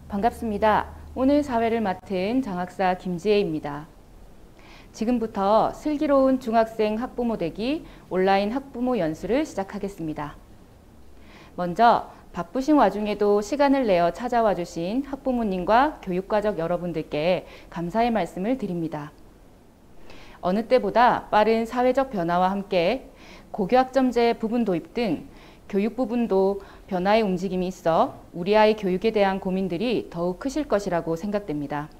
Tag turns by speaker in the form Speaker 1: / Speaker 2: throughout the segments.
Speaker 1: 반갑습니다. 오늘 사회를 맡은 장학사 김지혜입니다. 지금부터 슬기로운 중학생 학부모 되기 온라인 학부모 연수를 시작하겠습니다. 먼저 바쁘신 와중에도 시간을 내어 찾아와 주신 학부모님과 교육가족 여러분들께 감사의 말씀을 드립니다. 어느 때보다 빠른 사회적 변화와 함께 고교학점제 부분 도입 등 교육 부분도 변화의 움직임이 있어 우리 아이 교육에 대한 고민들이 더욱 크실 것이라고 생각됩니다.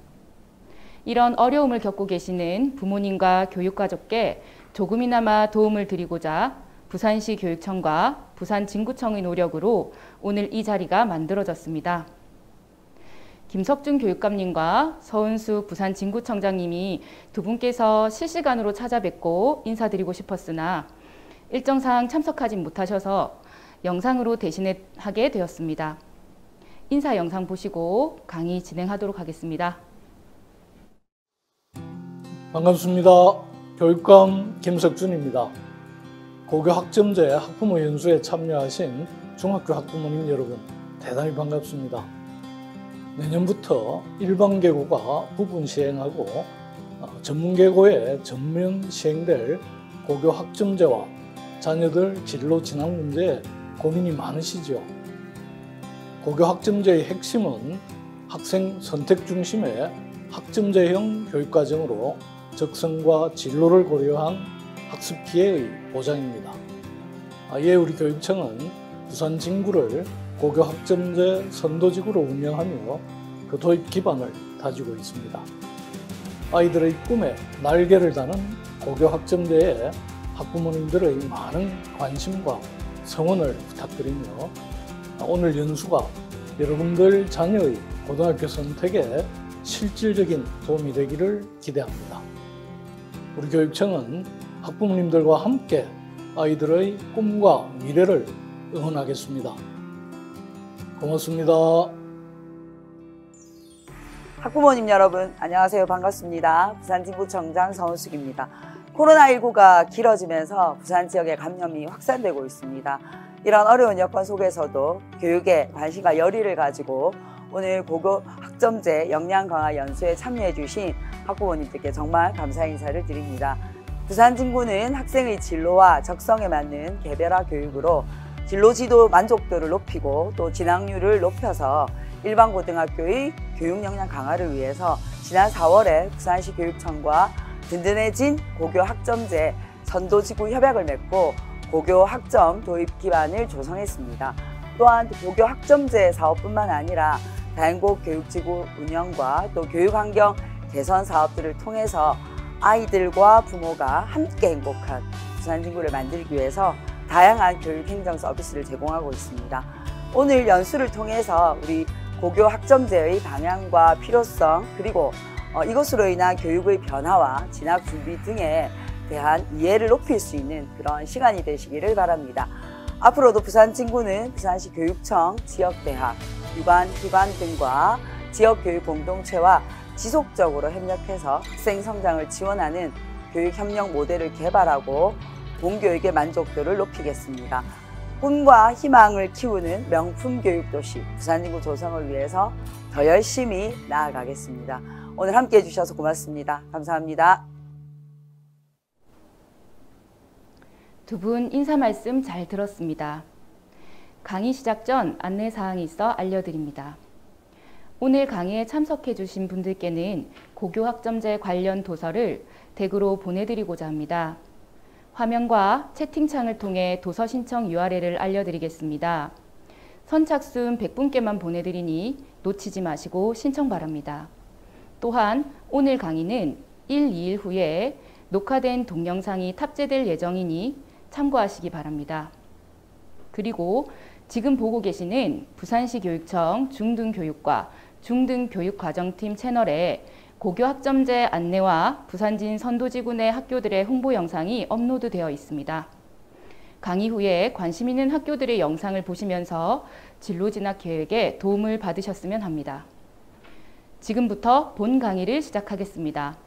Speaker 1: 이런 어려움을 겪고 계시는 부모님과 교육가족께 조금이나마 도움을 드리고자 부산시 교육청과 부산진구청의 노력으로 오늘 이 자리가 만들어졌습니다. 김석준 교육감님과 서은수 부산진구청장님이 두 분께서 실시간으로 찾아뵙고 인사드리고 싶었으나 일정상 참석하지 못하셔서 영상으로 대신하게 되었습니다. 인사 영상 보시고 강의 진행하도록 하겠습니다.
Speaker 2: 반갑습니다. 교육감 김석준입니다. 고교 학점제 학부모 연수에 참여하신 중학교 학부모님 여러분, 대단히 반갑습니다. 내년부터 일반 계고가 부분 시행하고 전문 계고에 전면 시행될 고교 학점제와 자녀들 진로 진학 문제에 고민이 많으시죠. 고교 학점제의 핵심은 학생 선택 중심의 학점제형 교육과정으로 적성과 진로를 고려한 학습 기회의 보장입니다. 이에 우리 교육청은 부산 진구를 고교 학점제 선도지구로 운영하며 그 도입 기반을 다지고 있습니다. 아이들의 꿈에 날개를 다는 고교 학점제에 학부모님들의 많은 관심과 성원을 부탁드리며 오늘 연수가 여러분들 자녀의 고등학교 선택에 실질적인 도움이 되기를 기대합니다. 우리 교육청은 학부모님들과 함께 아이들의 꿈과 미래를 응원하겠습니다. 고맙습니다.
Speaker 3: 학부모님 여러분, 안녕하세요. 반갑습니다. 부산진구청장 서은숙입니다. 코로나19가 길어지면서 부산 지역의 감염이 확산되고 있습니다. 이런 어려운 여건 속에서도 교육에 관심과 열의를 가지고 오늘 고교 학점제 역량 강화 연수에 참여해 주신 학부모님들께 정말 감사 인사를 드립니다. 부산진구는 학생의 진로와 적성에 맞는 개별화 교육으로 진로 지도 만족도를 높이고 또 진학률을 높여서 일반 고등학교의 교육 역량 강화를 위해서 지난 4월에 부산시 교육청과 든든해진 고교 학점제 선도지구 협약을 맺고 고교 학점 도입 기반을 조성했습니다. 또한 고교 학점제 사업뿐만 아니라 다양고 교육지구 운영과 또 교육환경 개선 사업들을 통해서 아이들과 부모가 함께 행복한 부산진구를 만들기 위해서 다양한 교육행정 서비스를 제공하고 있습니다. 오늘 연수를 통해서 우리 고교 학점제의 방향과 필요성 그리고 이것으로 인한 교육의 변화와 진학 준비 등에 대한 이해를 높일 수 있는 그런 시간이 되시기를 바랍니다. 앞으로도 부산진구는 부산시 교육청, 지역대학, 유관기관 등과 지역교육 공동체와 지속적으로 협력해서 학생 성장을 지원하는 교육협력 모델을 개발하고 공교육의 만족도를 높이겠습니다. 꿈과 희망을 키우는 명품 교육도시 부산진구 조성을 위해서 더 열심히 나아가겠습니다. 오늘 함께해 주셔서 고맙습니다. 감사합니다.
Speaker 1: 두 분 인사 말씀 잘 들었습니다. 강의 시작 전 안내사항이 있어 알려드립니다. 오늘 강의에 참석해 주신 분들께는 고교 학점제 관련 도서를 댁으로 보내드리고자 합니다. 화면과 채팅창을 통해 도서 신청 URL을 알려드리겠습니다. 선착순 100분께만 보내드리니 놓치지 마시고 신청 바랍니다. 또한 오늘 강의는 1, 2일 후에 녹화된 동영상이 탑재될 예정이니 참고하시기 바랍니다. 그리고 지금 보고 계시는 부산시 교육청 중등교육과 중등교육과정팀 채널에 고교 학점제 안내와 부산진 선도지구 내 학교들의 홍보 영상이 업로드되어 있습니다. 강의 후에 관심 있는 학교들의 영상을 보시면서 진로 진학 계획에 도움을 받으셨으면 합니다. 지금부터 본 강의를 시작하겠습니다.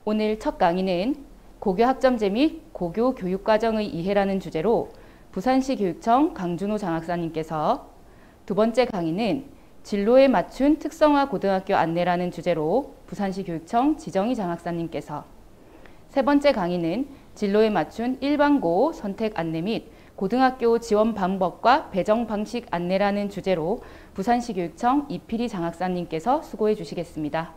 Speaker 1: 오늘 첫 강의는 고교 학점제 및 고교 교육과정의 이해라는 주제로 부산시 교육청 강준호 장학사님께서, 두 번째 강의는 진로에 맞춘 특성화 고등학교 안내라는 주제로 부산시 교육청 지정희 장학사님께서, 세 번째 강의는 진로에 맞춘 일반고 선택 안내 및 고등학교 지원 방법과 배정 방식 안내라는 주제로 부산시 교육청 이필희 장학사님께서 수고해 주시겠습니다.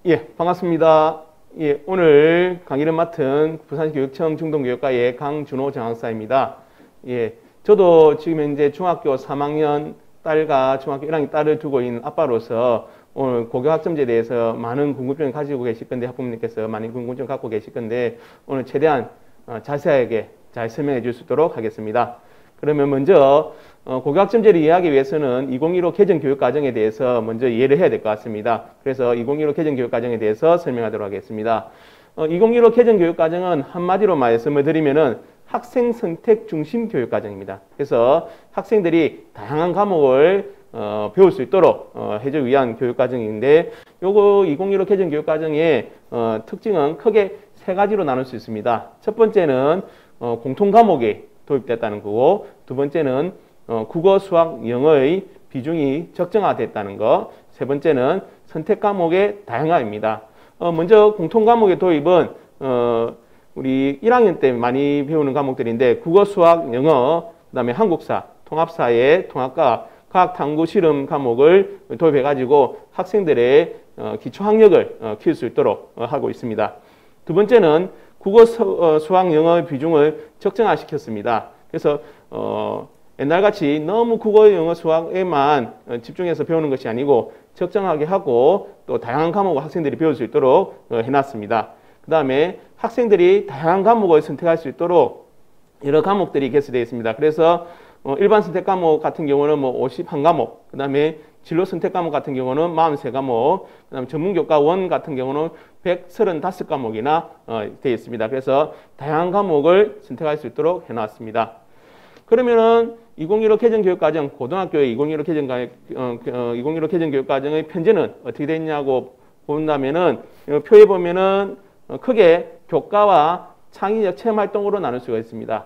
Speaker 4: 예, 반갑습니다. 예, 오늘 강의를 맡은 부산교육청 중동교육과의 강준호 장학사입니다. 예, 저도 지금 현재 중학교 3학년 딸과 중학교 1학년 딸을 두고 있는 아빠로서 오늘 고교학점제에 대해서 많은 궁금증을 가지고 계실 건데, 학부모님께서 많은 궁금증을 갖고 계실 건데, 오늘 최대한 자세하게 잘 설명해 줄 수 있도록 하겠습니다. 그러면 먼저 고교학점제를 이해하기 위해서는 2015 개정교육과정에 대해서 먼저 이해를 해야 될 것 같습니다. 그래서 2015 개정교육과정에 대해서 설명하도록 하겠습니다. 2015 개정교육과정은 한마디로 말씀을 드리면은 학생 선택 중심 교육과정입니다. 그래서 학생들이 다양한 과목을 배울 수 있도록 해주기 위한 교육과정인데, 요거 2015 개정교육과정의 특징은 크게 세 가지로 나눌 수 있습니다. 첫 번째는 공통 과목이 도입됐다는 거고, 두 번째는 국어, 수학, 영어의 비중이 적정화됐다는 거, 세 번째는 선택 과목의 다양화입니다. 먼저 공통 과목의 도입은 우리 1학년 때 많이 배우는 과목들인데, 국어, 수학, 영어, 그다음에 한국사, 통합사회, 통합과 과학, 탐구, 실험 과목을 도입해가지고 학생들의 기초 학력을 키울 수 있도록 하고 있습니다. 두 번째는 국어, 수학, 영어의 비중을 적정화시켰습니다. 그래서 옛날같이 너무 국어, 영어, 수학에만 집중해서 배우는 것이 아니고 적정하게 하고 또 다양한 과목을 학생들이 배울 수 있도록 해놨습니다. 그 다음에 학생들이 다양한 과목을 선택할 수 있도록 여러 과목들이 개설되어 있습니다. 그래서 일반 선택 과목 같은 경우는 뭐 51과목, 그 다음에 진로 선택 과목 같은 경우는 43과목, 그 다음에 전문교과원 같은 경우는 135과목이나 되어 있습니다. 그래서 다양한 과목을 선택할 수 있도록 해놨습니다. 그러면은 2015 개정교육과정, 고등학교의 2015 개정교육과정의 편제는 어떻게 되냐고 본다면은, 표에 보면은 크게 교과와 창의적 체험활동으로 나눌 수가 있습니다.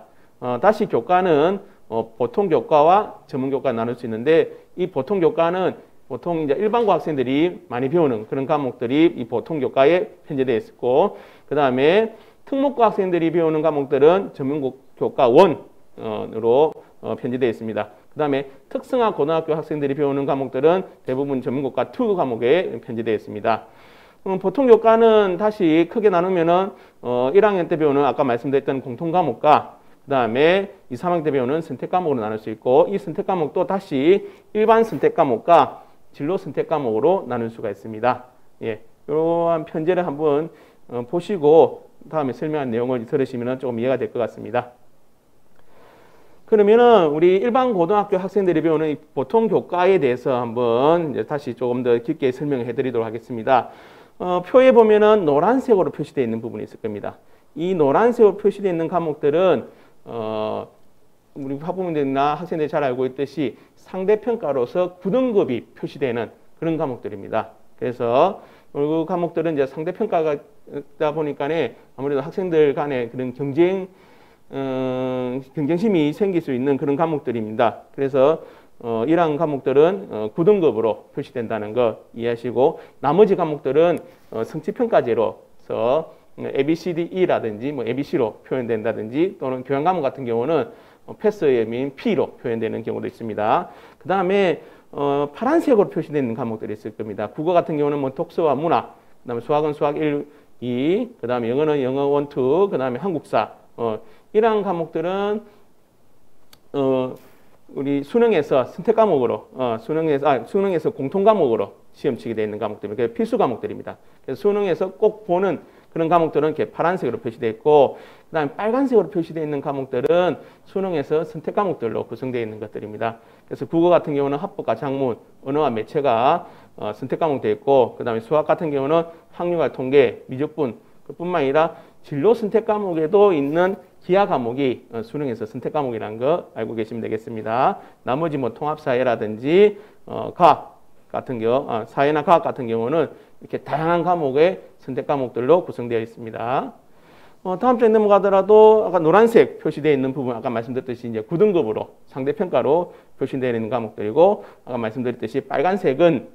Speaker 4: 다시 교과는 보통 교과와 전문 교과 나눌 수 있는데, 이 보통 교과는 보통 이제 일반고 학생들이 많이 배우는 그런 과목들이 이 보통 교과에 편제되어 있고, 그 다음에 특목고 학생들이 배우는 과목들은 전문 교과 1으로 편제되어 있습니다. 그 다음에 특성화 고등학교 학생들이 배우는 과목들은 대부분 전문교과 2 과목에 편제되어 있습니다. 보통 교과는 다시 크게 나누면은 1학년 때 배우는 아까 말씀드렸던 공통 과목과 그 다음에 2, 3학년 때 배우는 선택 과목으로 나눌 수 있고, 이 선택 과목도 다시 일반 선택 과목과 진로 선택 과목으로 나눌 수가 있습니다. 예, 이러한 편제를 한번 보시고 다음에 설명한 내용을 들으시면 조금 이해가 될 것 같습니다. 그러면은 우리 일반 고등학교 학생들이 배우는 이 보통 교과에 대해서 한번 이제 다시 조금 더 깊게 설명해 드리도록 하겠습니다. 표에 보면은 노란색으로 표시되어 있는 부분이 있을 겁니다. 이 노란색으로 표시되어 있는 과목들은 우리 학부모들이나 학생들이 잘 알고 있듯이 상대평가로서 9등급이 표시되는 그런 과목들입니다. 그래서 그 과목들은 이제 상대평가가 있다 보니까 아무래도 학생들 간에 그런 경쟁심이 생길 수 있는 그런 과목들입니다. 그래서 이러한 과목들은 9등급으로 표시된다는 거 이해하시고, 나머지 과목들은 성취평가제로서 ABCDE라든지 뭐 ABC로 표현된다든지, 또는 교양 과목 같은 경우는 패스의 P로 표현되는 경우도 있습니다. 그 다음에 파란색으로 표시되는 과목들이 있을 겁니다. 국어 같은 경우는 뭐 독서와 문화, 그 다음에 수학은 수학 1, 2, 그 다음에 영어는 영어 1, 2, 그 다음에 한국사, 이러한 과목들은 우리 수능에서 선택 과목으로, 수능에서 공통 과목으로 시험 치게 되어 있는 과목들입니다. 필수 과목들입니다. 그래서 수능에서 꼭 보는 그런 과목들은 이렇게 파란색으로 표시되어 있고, 그 다음에 빨간색으로 표시되어 있는 과목들은 수능에서 선택 과목들로 구성되어 있는 것들입니다. 그래서 국어 같은 경우는 합법과 작문, 언어와 매체가 선택 과목되어 있고, 그 다음에 수학 같은 경우는 확률과 통계, 미적분, 그뿐만 아니라 진로 선택 과목에도 있는 기하 과목이 수능에서 선택 과목이라는 거 알고 계시면 되겠습니다. 나머지 뭐 통합사회라든지 과학 같은 경우, 사회나 과학 같은 경우는 이렇게 다양한 과목의 선택 과목들로 구성되어 있습니다. 다음 장에 넘어가더라도 아까 노란색 표시되어 있는 부분, 아까 말씀드렸듯이 이제 9등급으로 상대평가로 표시되어 있는 과목들이고, 아까 말씀드렸듯이 빨간색은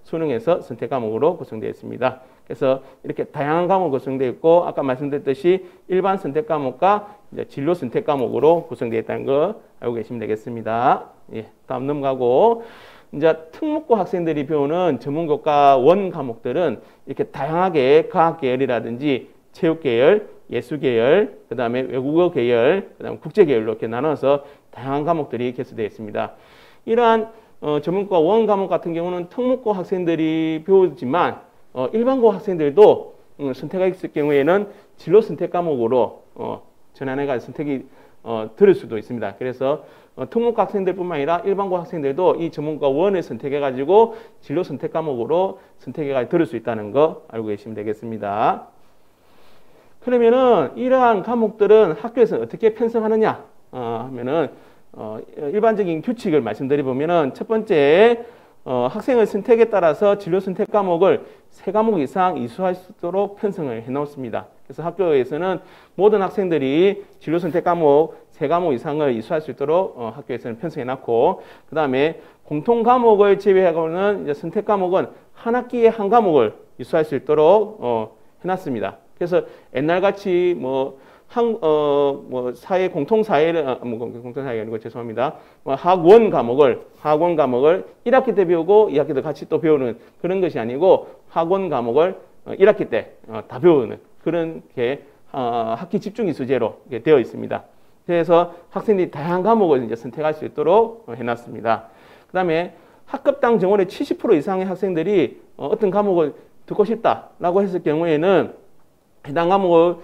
Speaker 4: 수능에서 선택 과목으로 구성되어 있습니다. 그래서 이렇게 다양한 과목으로 구성되어 있고, 아까 말씀드렸듯이 일반 선택 과목과 이제 진로 선택 과목으로 구성되어 있다는 거 알고 계시면 되겠습니다. 예, 다음 넘어가고, 이제 특목고 학생들이 배우는 전문교과 원 과목들은 이렇게 다양하게 과학 계열이라든지 체육 계열, 예술 계열, 그 다음에 외국어 계열, 그 다음에 국제 계열로 이렇게 나눠서 다양한 과목들이 개수되어 있습니다. 이러한 전문과 원 과목 같은 경우는 특목고 학생들이 배우지만 일반고 학생들도 선택이 있을 경우에는 진로 선택 과목으로 전환해가 선택이 들을 수도 있습니다. 그래서 특목고 학생들뿐만 아니라 일반고 학생들도 이 전문과 원을 선택해가지고 진로 선택 과목으로 선택해가 들을 수 있다는 거 알고 계시면 되겠습니다. 그러면은 이러한 과목들은 학교에서 어떻게 편성하느냐 하면은 일반적인 규칙을 말씀드리보면은 첫 번째 학생의 선택에 따라서 진로 선택 과목을 3과목 이상 이수할 수 있도록 편성을 해 놓습니다. 그래서 학교에서는 모든 학생들이 진로 선택 과목 3과목 이상을 이수할 수 있도록 학교에서는 편성해 놨고, 그 다음에 공통 과목을 제외하고는 이제 선택 과목은 한 학기에 한 과목을 이수할 수 있도록 해놨습니다. 그래서 옛날같이 사회 공통사회를 공통사회가 아니고 죄송합니다. 학원 과목을 1학기 때 배우고 2학기 때 같이 또 배우는 그런 것이 아니고 학원 과목을 1학기 때 다 배우는 그런 게 학기 집중 이수제로 되어 있습니다. 그래서 학생들이 다양한 과목을 이제 선택할 수 있도록 해놨습니다. 그다음에 학급당 정원의 70% 이상의 학생들이 어떤 과목을 듣고 싶다라고 했을 경우에는 해당 과목을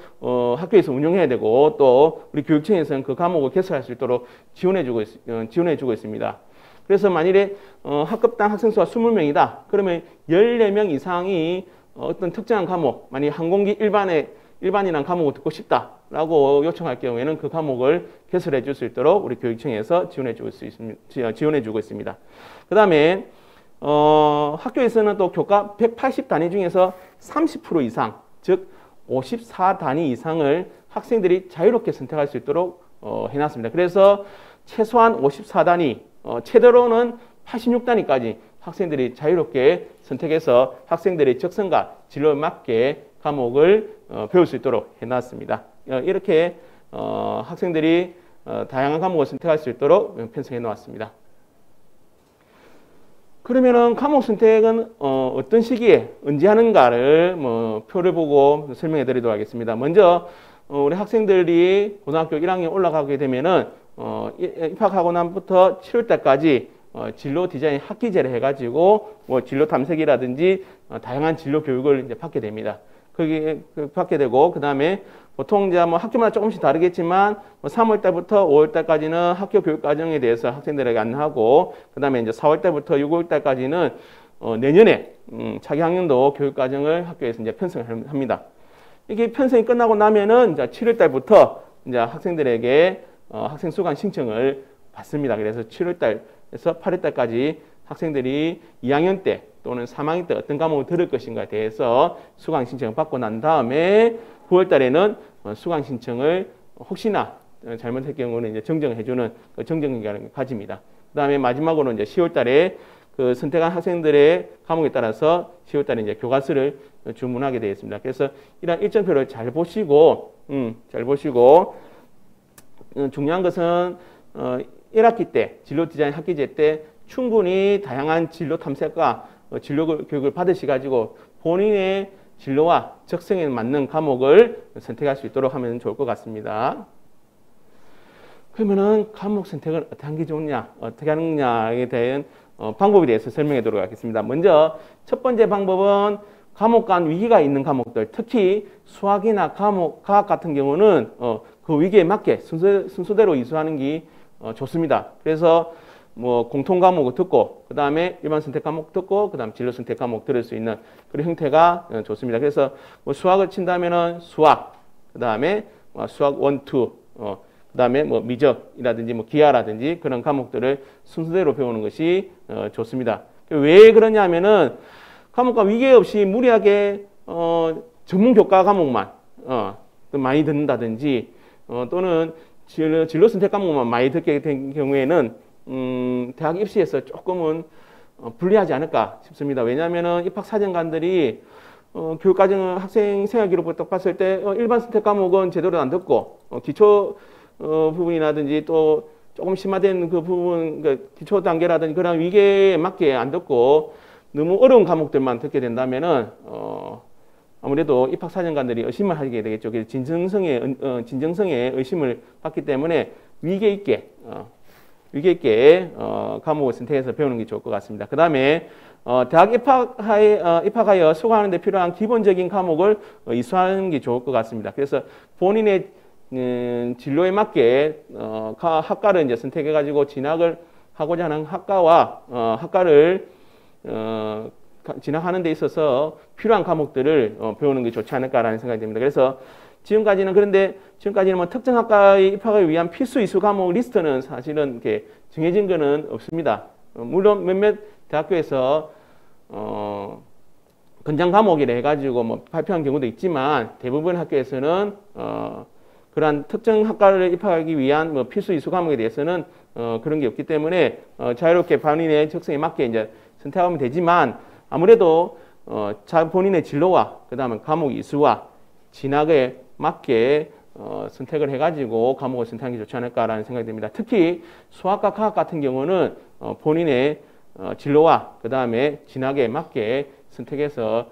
Speaker 4: 학교에서 운영해야 되고, 또 우리 교육청에서는 그 과목을 개설할 수 있도록 지원해주고 있습니다. 그래서 만일에 학급당 학생 수가 20명이다. 그러면 14명 이상이 어떤 특정한 과목, 만약 항공기 일반이라는 과목을 듣고 싶다라고 요청할 경우에는 그 과목을 개설해 줄 수 있도록 우리 교육청에서 지원해주고 있습니다. 그 다음에 학교에서는 또 교과 180단위 중에서 30% 이상, 즉 54단위 이상을 학생들이 자유롭게 선택할 수 있도록 해놨습니다. 그래서 최소한 54단위, 최대로는 86단위까지 학생들이 자유롭게 선택해서 학생들의 적성과 진로에 맞게 과목을 배울 수 있도록 해놨습니다. 이렇게 학생들이 다양한 과목을 선택할 수 있도록 편성해 놓았습니다. 그러면은 과목 선택은 어떤 시기에 언제 하는가를 표를 보고 설명해 드리도록 하겠습니다. 먼저 우리 학생들이 고등학교 1학년 올라가게 되면은 입학하고 난부터 7월 달까지 진로 디자인 학기제를 해가지고 진로 탐색이라든지 다양한 진로 교육을 이제 받게 됩니다. 거기 받게 되고, 그 다음에 보통 이제 학교마다 조금씩 다르겠지만 3월 달부터 5월 달까지는 학교 교육 과정에 대해서 학생들에게 안내하고, 그 다음에 이제 4월 달부터 6월 달까지는 내년에 차기 학년도 교육 과정을 학교에서 이제 편성을 합니다. 이게 편성이 끝나고 나면은 이제 7월 달부터 이제 학생들에게 학생 수강 신청을 받습니다. 그래서 7월 달에서 8월 달까지 학생들이 2학년 때 또는 3학년 때 어떤 과목을 들을 것인가에 대해서 수강 신청을 받고 난 다음에 9월 달에는 수강 신청을 혹시나 잘못할 경우는 이제 정정을 해주는 그 정정 기간을 가집니다. 그 다음에 마지막으로 이제 10월 달에 그 선택한 학생들의 과목에 따라서 10월 달에 이제 교과서를 주문하게 되어 있습니다. 그래서 이런 일정표를 잘 보시고, 중요한 것은 1학기 때 진로 디자인 학기제 때 충분히 다양한 진로 탐색과 진로 교육을 받으셔가지고 본인의 진로와 적성에 맞는 과목을 선택할 수 있도록 하면 좋을 것 같습니다. 그러면은 과목 선택을 어떻게 하는 게 좋냐, 어떻게 하느냐에 대한 방법에 대해서 설명해 드리도록 하겠습니다. 먼저 첫 번째 방법은 과목 간 위기가 있는 과목들, 특히 수학이나 과학 같은 경우는 그 위기에 맞게 순서대로 이수하는 게 좋습니다. 그래서 뭐 공통 과목을 듣고 그 다음에 일반 선택 과목 듣고 그 다음 진로 선택 과목 들을 수 있는 그런 형태가 좋습니다. 그래서 뭐 수학을 친다면은 수학, 그 다음에 수학 1, 2, 그 다음에 뭐 미적이라든지 뭐 기하라든지 그런 과목들을 순서대로 배우는 것이 좋습니다. 왜 그러냐면은 과목과 위계 없이 무리하게 전문 교과 과목만 많이 듣는다든지 또는 진로 선택 과목만 많이 듣게 된 경우에는 대학 입시에서 조금은 불리하지 않을까 싶습니다. 왜냐하면은 입학사정관들이 교육과정 학생 생활 기록부터 딱 봤을 때 일반 선택 과목은 제대로 안 듣고 기초 부분이라든지 또 조금 심화된 그 부분, 그 기초 단계라든지 그런 위계에 맞게 안 듣고 너무 어려운 과목들만 듣게 된다면은 아무래도 입학사정관들이 의심을 하게 되겠죠. 그래서 진정성에 의심을 받기 때문에 위계 있게 과목을 선택해서 배우는 게 좋을 것 같습니다. 그 다음에 대학 입학하여 수강하는 데 필요한 기본적인 과목을 이수하는 게 좋을 것 같습니다. 그래서 본인의 진로에 맞게 학과를 이제 선택해가지고 진학을 하고자 하는 학과와 학과를 진학하는 데 있어서 필요한 과목들을 배우는 게 좋지 않을까라는 생각이 듭니다. 그래서 지금까지는 뭐 특정 학과에 입학을 위한 필수 이수 과목 리스트는 사실은 이렇게 정해진 거는 없습니다. 물론 몇몇 대학교에서 권장 과목이라 해가지고 뭐 발표한 경우도 있지만 대부분 학교에서는 그러한 특정 학과를 입학하기 위한 뭐 필수 이수 과목에 대해서는 그런 게 없기 때문에 자유롭게 본인의 적성에 맞게 이제 선택하면 되지만 아무래도 본인의 진로와 그 다음에 과목 이수와 진학에 맞게 선택을 해가지고 과목을 선택하는 게 좋지 않을까라는 생각이 듭니다. 특히 수학과 과학 같은 경우는 본인의 진로와 그 다음에 진학에 맞게 선택해서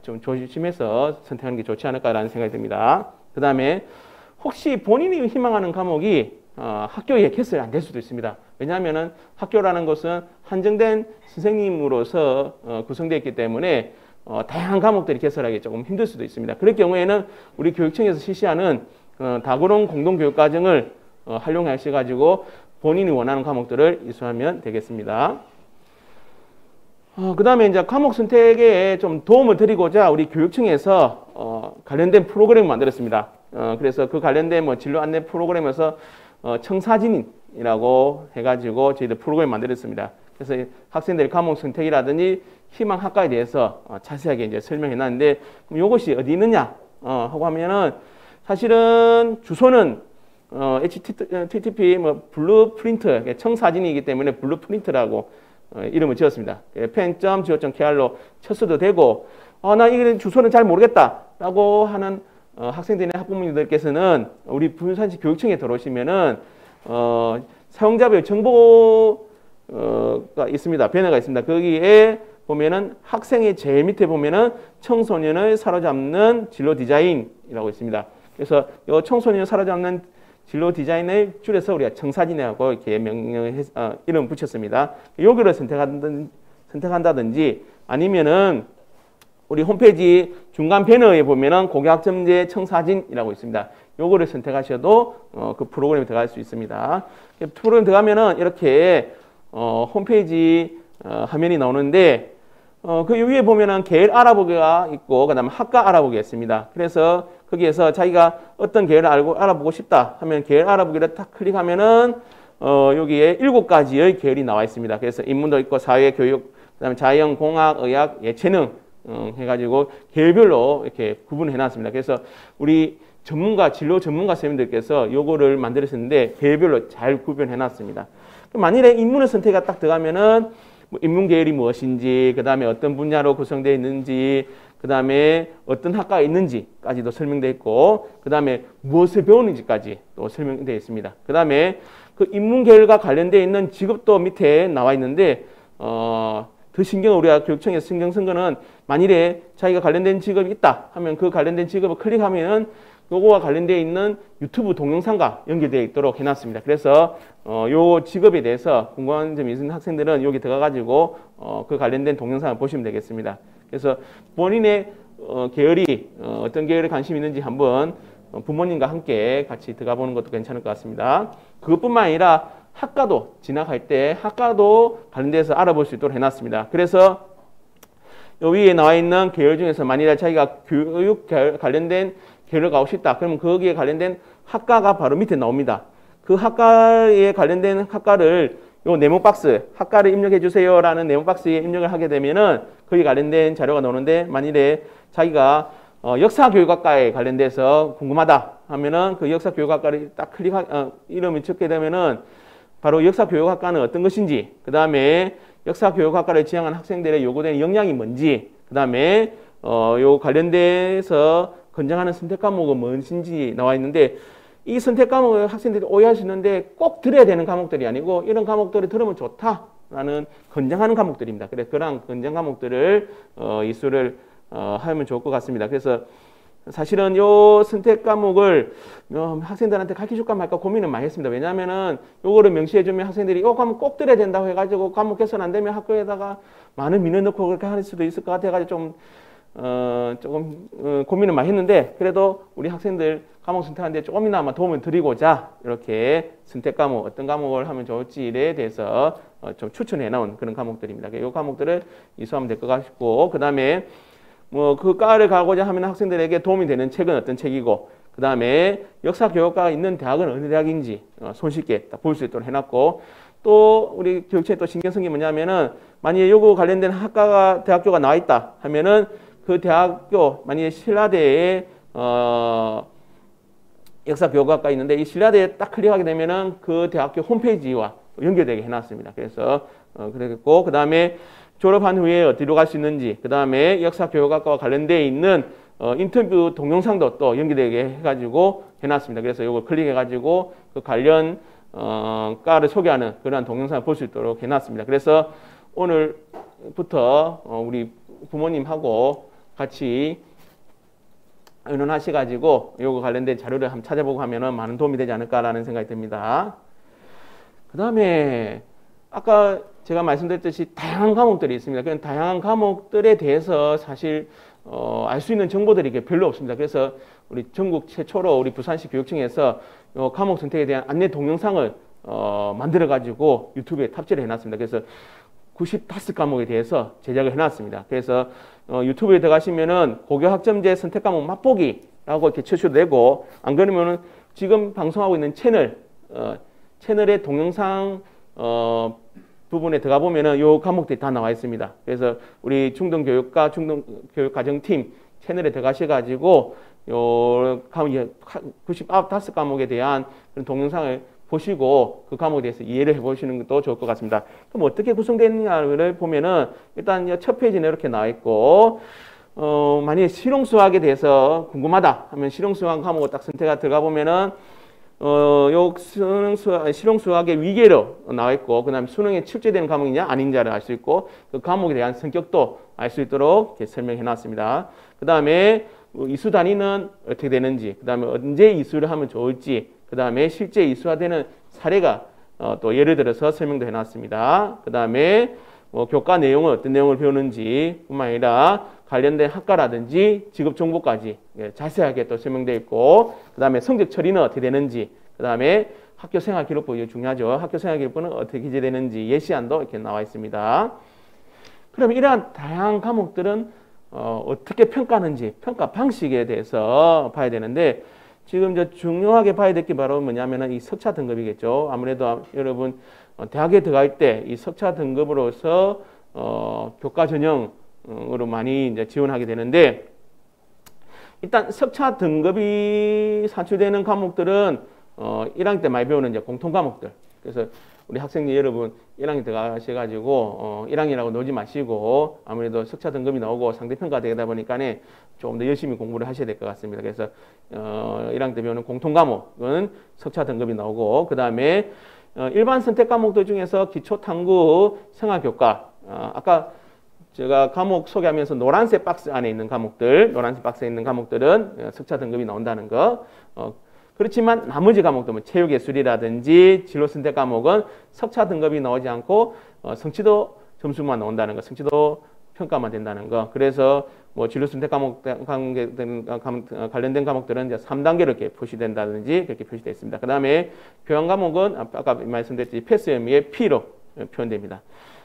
Speaker 4: 좀 조심해서 선택하는 게 좋지 않을까라는 생각이 듭니다. 그 다음에 혹시 본인이 희망하는 과목이 학교에 개설이 안 될 수도 있습니다. 왜냐하면 학교라는 것은 한정된 선생님으로서 구성되어 있기 때문에 다양한 과목들이 개설하기 조금 힘들 수도 있습니다. 그럴 경우에는 우리 교육청에서 실시하는 다고론 공동교육과정을 활용하셔가지고 본인이 원하는 과목들을 이수하면 되겠습니다. 그 다음에 이제 과목 선택에 좀 도움을 드리고자 우리 교육청에서 관련된 프로그램을 만들었습니다. 그래서 그 관련된 뭐 진로 안내 프로그램에서 청사진이라고 해가지고 저희들 프로그램을 만들었습니다. 그래서 학생들의 과목 선택이라든지 희망 학과에 대해서 자세하게 이제 설명해 놨는데 그럼 이것이 어디 있느냐 하고 하면은 사실은 주소는 HTTP 뭐 블루프린트 청사진이기 때문에 블루프린트라고 이름을 지었습니다. pen.go.kr로 쳤어도 되고 나 이 주소는 잘 모르겠다라고 하는 학생들이나 학부모님들께서는 우리 부산시 교육청에 들어오시면은 사용자별 정보가 있습니다. 배너가 있습니다. 거기에 보면은 학생의 제일 밑에 보면은 청소년을 사로잡는 진로 디자인이라고 있습니다. 그래서 이 청소년을 사로잡는 진로 디자인을 줄여서 우리가 청사진이라고 이렇게 이름 붙였습니다. 여기를 선택한다든지 아니면은 우리 홈페이지 중간 배너에 보면은 고교학점제 청사진이라고 있습니다. 요거를 선택하셔도 그 프로그램에 들어갈 수 있습니다. 프로그램 들어가면은 이렇게 홈페이지 화면이 나오는데 그 위에 보면은 계열 알아보기가 있고 그다음에 학과 알아보기가 있습니다. 그래서 거기에서 자기가 어떤 계열을 알아보고 싶다 하면 계열 알아보기를 딱 클릭하면은 여기에 7가지의 계열이 나와 있습니다. 그래서 인문도 있고 사회, 교육, 그다음에 자연, 공학, 의학, 예체능 해가지고 계열별로 이렇게 구분해 놨습니다. 그래서 우리 진로 전문가 선생님들께서 요거를 만들었는데 계열별로 잘 구분해 놨습니다. 만일에 인문을 선택가 딱 들어가면은 뭐 인문 계열이 무엇인지, 그 다음에 어떤 분야로 구성되어 있는지, 그 다음에 어떤 학과가 있는지까지도 설명되어 있고, 그 다음에 무엇을 배우는지까지 또 설명되어 있습니다. 그 다음에 그 인문 계열과 관련되어 있는 직업도 밑에 나와 있는데, 더 우리가 교육청에서 신경 쓴 거는 만일에 자기가 관련된 직업이 있다 하면 그 관련된 직업을 클릭하면은 요거와 관련되어 있는 유튜브 동영상과 연결되어 있도록 해놨습니다. 그래서 요 직업에 대해서 궁금한 점이 있는 학생들은 여기 들어가가지고 그 관련된 동영상을 보시면 되겠습니다. 그래서 본인의 계열이 어떤 계열에 관심이 있는지 한번 부모님과 함께 같이 들어가 보는 것도 괜찮을 것 같습니다. 그것뿐만 아니라 학과도 진학할 때 학과도 관련돼서 알아볼 수 있도록 해놨습니다. 그래서 여기 위에 나와 있는 계열 중에서 만일에 자기가 교육 관련된 계열을 가고 싶다. 그러면 거기에 관련된 학과가 바로 밑에 나옵니다. 그 학과에 관련된 학과를 요 네모 박스, 학과를 입력해 주세요라는 네모 박스에 입력을 하게 되면은 거기 관련된 자료가 나오는데 만일에 자기가 역사교육학과에 관련돼서 궁금하다 하면은 그 역사교육학과를 딱 이름을 적게 되면은 바로 역사교육학과는 어떤 것인지, 그 다음에 역사교육학과를 지향한 학생들의 요구되는 역량이 뭔지, 그 다음에 요 관련돼서 권장하는 선택 과목은 무엇인지 나와 있는데 이 선택 과목을 학생들이 오해하시는데 꼭 들어야 되는 과목들이 아니고 이런 과목들을 들으면 좋다라는 권장하는 과목들입니다. 그래서 그런 권장 과목들을 이수를 하면 좋을 것 같습니다. 그래서 사실은 요 선택 과목을 학생들한테 가르쳐줄까 말까 고민을 많이 했습니다. 왜냐하면은 요거를 명시해주면 학생들이 요 과목 꼭 들어야 된다고 해가지고 과목 개선 안 되면 학교에다가 많은 민원 넣고 그렇게 할 수도 있을 것 같아가지고 좀 조금 고민을 많이 했는데 그래도 우리 학생들 과목 선택하는데 조금이나마 도움을 드리고자 이렇게 선택 과목 어떤 과목을 하면 좋을지에 대해서 좀 추천해 나온 그런 과목들입니다. 이 과목들을 이수하면 될 것 같고 그 다음에 뭐 그 과를 가고자 하면 학생들에게 도움이 되는 책은 어떤 책이고 그 다음에 역사교육과가 있는 대학은 어느 대학인지 손쉽게 딱 볼 수 있도록 해놨고 또 우리 교육청에 또 신경 쓴 게 뭐냐면은 만약에 요거 관련된 학과가 대학교가 나와 있다 하면은 그 대학교 만약에 신라대에 역사교육학과 있는데 이 신라대에 딱 클릭하게 되면은 그 대학교 홈페이지와 연결되게 해놨습니다. 그래서 그랬고 그 다음에 졸업한 후에 어디로 갈 수 있는지 그 다음에 역사교육학과와 관련되어 있는 인터뷰 동영상도 또 연결되게 해가지고 해놨습니다. 그래서 이걸 클릭해가지고 그 관련 과를 소개하는 그러한 동영상을 볼 수 있도록 해놨습니다. 그래서 오늘부터 우리 부모님하고 같이 의논하셔가지고 이거 관련된 자료를 한번 찾아보고 하면은 많은 도움이 되지 않을까라는 생각이 듭니다. 그 다음에 아까 제가 말씀드렸듯이 다양한 과목들이 있습니다. 그런 다양한 과목들에 대해서 사실 알 수 있는 정보들이 별로 없습니다. 그래서 우리 전국 최초로 우리 부산시 교육청에서 과목 선택에 대한 안내 동영상을 만들어 가지고 유튜브에 탑재를 해놨습니다. 그래서 95과목에 대해서 제작을 해놨습니다. 그래서 유튜브에 들어가시면은 고교학점제 선택 과목 맛보기라고 이렇게 쳐셔도 되고 안 그러면은 지금 방송하고 있는 채널의 동영상 부분에 들어가 보면은 요 과목들이 다 나와 있습니다. 그래서 우리 중등교육과 중등교육과정팀 채널에 들어가셔가지고 요 95과목에 대한 그런 동영상을 보시고 그 과목에 대해서 이해를 해보시는 것도 좋을 것 같습니다. 그럼 어떻게 구성되느냐를 보면은 일단 첫 페이지는 이렇게 나와 있고 만약에 실용수학에 대해서 궁금하다 하면 실용수학 과목을 딱 선택해 들어가 보면은 요 실용수학의 위계로 나와 있고 그 다음에 수능에 출제되는 과목이냐 아닌지를 알 수 있고 그 과목에 대한 성격도 알 수 있도록 이렇게 설명해 놨습니다. 그 다음에 이수 단위는 어떻게 되는지 그 다음에 언제 이수를 하면 좋을지 그 다음에 실제 이수화되는 사례가 또 예를 들어서 설명도 해놨습니다. 그 다음에 교과 내용은 어떤 내용을 배우는지 뿐만 아니라 관련된 학과라든지 직업 정보까지 자세하게 또 설명되어 있고 그 다음에 성적 처리는 어떻게 되는지 그 다음에 학교 생활 기록부 이거 중요하죠. 학교 생활 기록부는 어떻게 기재되는지 예시안도 이렇게 나와 있습니다. 그럼 이러한 다양한 과목들은 어떻게 평가하는지 평가 방식에 대해서 봐야 되는데 지금 중요하게 봐야 될 게 바로 뭐냐면은 이 석차 등급이겠죠. 아무래도 여러분 대학에 들어갈 때 이 석차 등급으로서 교과 전형으로 많이 이제 지원하게 되는데 일단 석차 등급이 산출되는 과목들은 1학년 때 많이 배우는 이제 공통 과목들. 그래서 우리 학생들 여러분 1학년 들어가셔가지고 1학년이라고 놀지 마시고 아무래도 석차 등급이 나오고 상대평가 되다 보니까는 조금 더 열심히 공부를 하셔야 될 것 같습니다. 그래서 1학년 때 배우는 공통 과목은 석차 등급이 나오고 그 다음에 일반 선택 과목들 중에서 기초탐구 생활교과 아까 제가 과목 소개하면서 노란색 박스 안에 있는 과목들 노란색 박스에 있는 과목들은 석차 등급이 나온다는 거 그렇지만 나머지 과목들 뭐 체육예술이라든지 진로선택 과목은 석차 등급이 나오지 않고 성취도 점수만 나온다는 거 성취도 평가만 된다는 거. 그래서 뭐 진로 선택 관련된 과목들은 이제 3단계로 이렇게 표시된다든지 그렇게 표시되어 있습니다. 그 다음에 교양 과목은 아까 말씀드렸듯이 패스 의미의 P로 표현됩니다.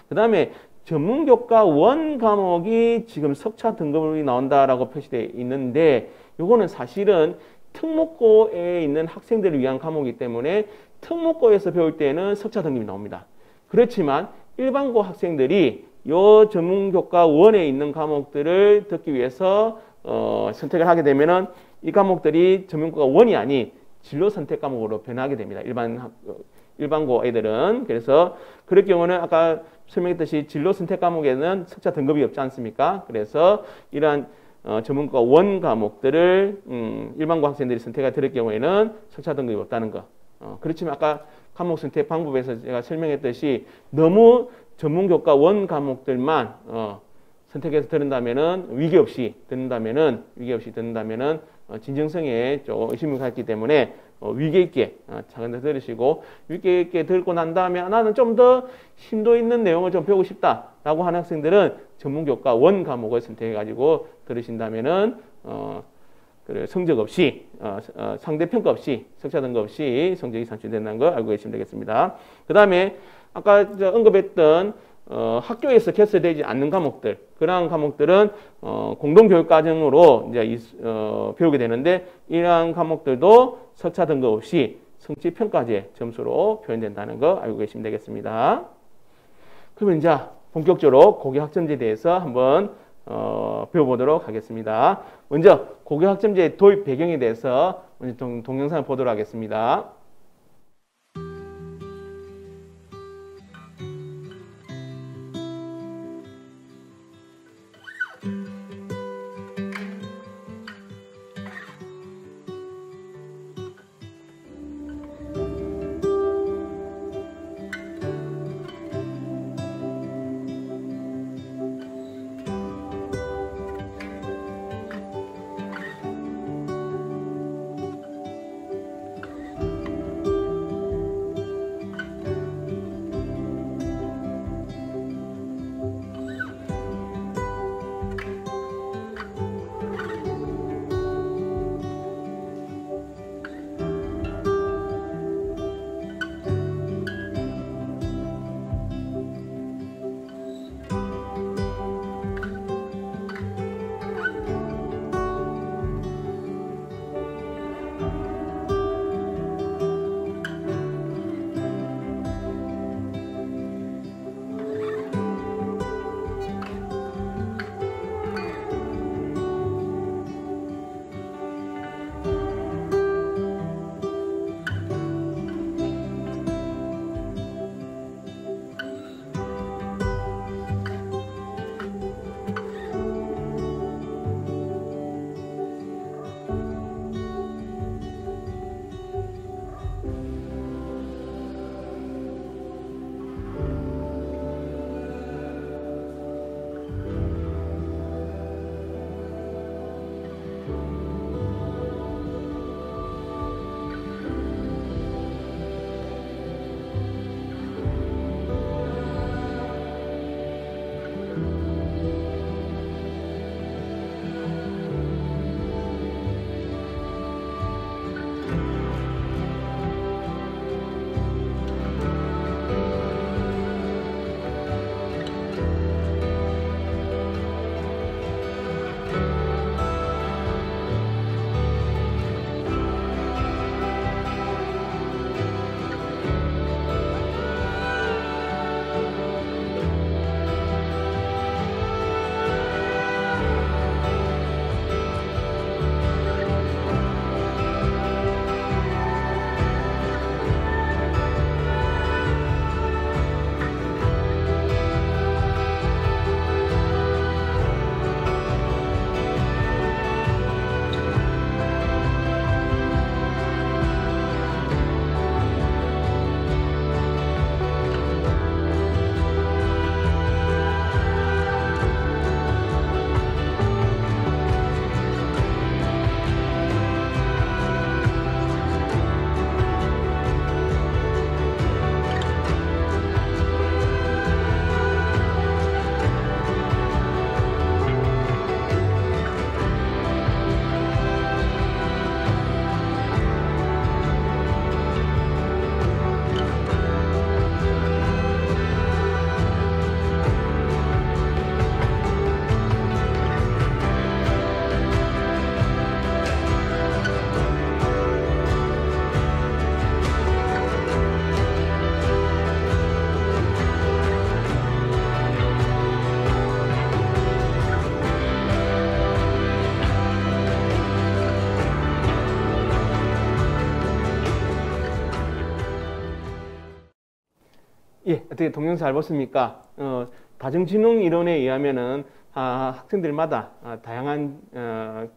Speaker 4: 그 다음에 전문교과 원 과목이 지금 석차 등급이 나온다라고 표시되어 있는데 요거는 사실은 특목고에 있는 학생들을 위한 과목이기 때문에 특목고에서 배울 때는 석차 등급이 나옵니다. 그렇지만 일반고 학생들이 요 전문교과 원에 있는 과목들을 듣기 위해서 선택을 하게 되면은 이 과목들이 전문교과 원이 아닌 진로 선택 과목으로 변하게 됩니다. 일반고 애들은. 그래서 그럴 경우는 아까 설명했듯이 진로 선택 과목에는 석차 등급이 없지 않습니까? 그래서 이러한 전문가 원 과목들을 일반고 학생들이 선택을 들을 경우에는 석차 등급이 없다는 거. 그렇지만 아까 과목 선택 방법에서 제가 설명했듯이 너무 전문교과 원 과목들만 선택해서 듣는다면은 위기 없이 듣는다면은 진정성에 좀 의심을 갖기 때문에 위계 있게 차근차근 들으시고 위계 있게 듣고 난 다음에 나는 좀 더 심도 있는 내용을 좀 배우고 싶다라고 하는 학생들은 전문교과 원 과목을 선택해 가지고 들으신다면은 성적 없이 상대 평가 없이 석차 등급 없이 성적이 산출된다는 걸 알고 계시면 되겠습니다. 그 다음에 아까 언급했던 학교에서 개설되지 않는 과목들, 그러한 과목들은 공동교육과정으로 이제 배우게 되는데 이러한 과목들도 석차 등급 없이 성취평가제 점수로 표현된다는 거 알고 계시면 되겠습니다. 그러면 이제 본격적으로 고교학점제에 대해서 한번 배워보도록 하겠습니다. 먼저 고교학점제 도입 배경에 대해서 먼저 동영상을 보도록 하겠습니다. 예, 어떻게 동영상 잘 보십니까? 다중지능 이론에 의하면은 학생들마다 다양한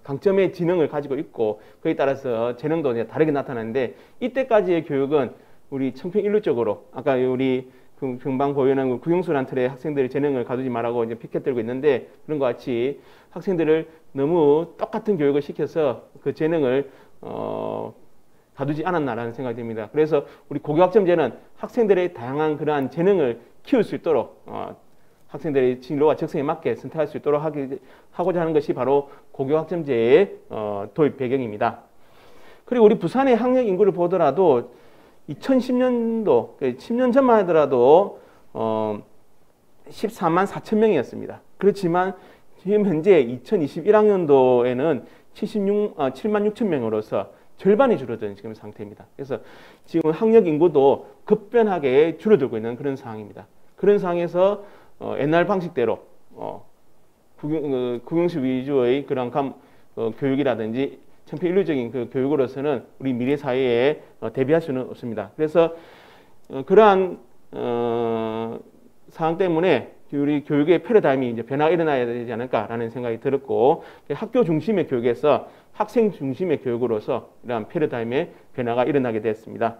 Speaker 4: 강점의 지능을 가지고 있고 그에 따라서 재능도 이제 다르게 나타나는데 이때까지의 교육은 우리 청평일률적으로 아까 우리 금방 보이는 구용수란 틀의 학생들의 재능을 가두지 말라고 이제 피켓 들고 있는데 그런 것 같이 학생들을 너무 똑같은 교육을 시켜서 그 재능을 가두지 않았나라는 생각이 듭니다. 그래서 우리 고교학점제는 학생들의 다양한 그러한 재능을 키울 수 있도록 학생들의 진로와 적성에 맞게 선택할 수 있도록 하고자 하는 것이 바로 고교학점제의 도입 배경입니다. 그리고 우리 부산의 학력 인구를 보더라도 2010년도, 10년 전만 하더라도 14만 4천 명이었습니다. 그렇지만 지금 현재 2021학년도에는 7만 6천 명으로서 절반이 줄어든 지금 상태입니다. 그래서 지금 학력 인구도 급변하게 줄어들고 있는 그런 상황입니다. 그런 상황에서 옛날 방식대로 국영수 위주의 그런 교육이라든지 청평일률적인 그 교육으로서는 우리 미래 사회에 대비할 수는 없습니다. 그래서 그러한 상황 때문에 우리 교육의 패러다임이 이제 변화가 일어나야 되지 않을까라는 생각이 들었고 학교 중심의 교육에서 학생 중심의 교육으로서 이러한 패러다임의 변화가 일어나게 됐습니다.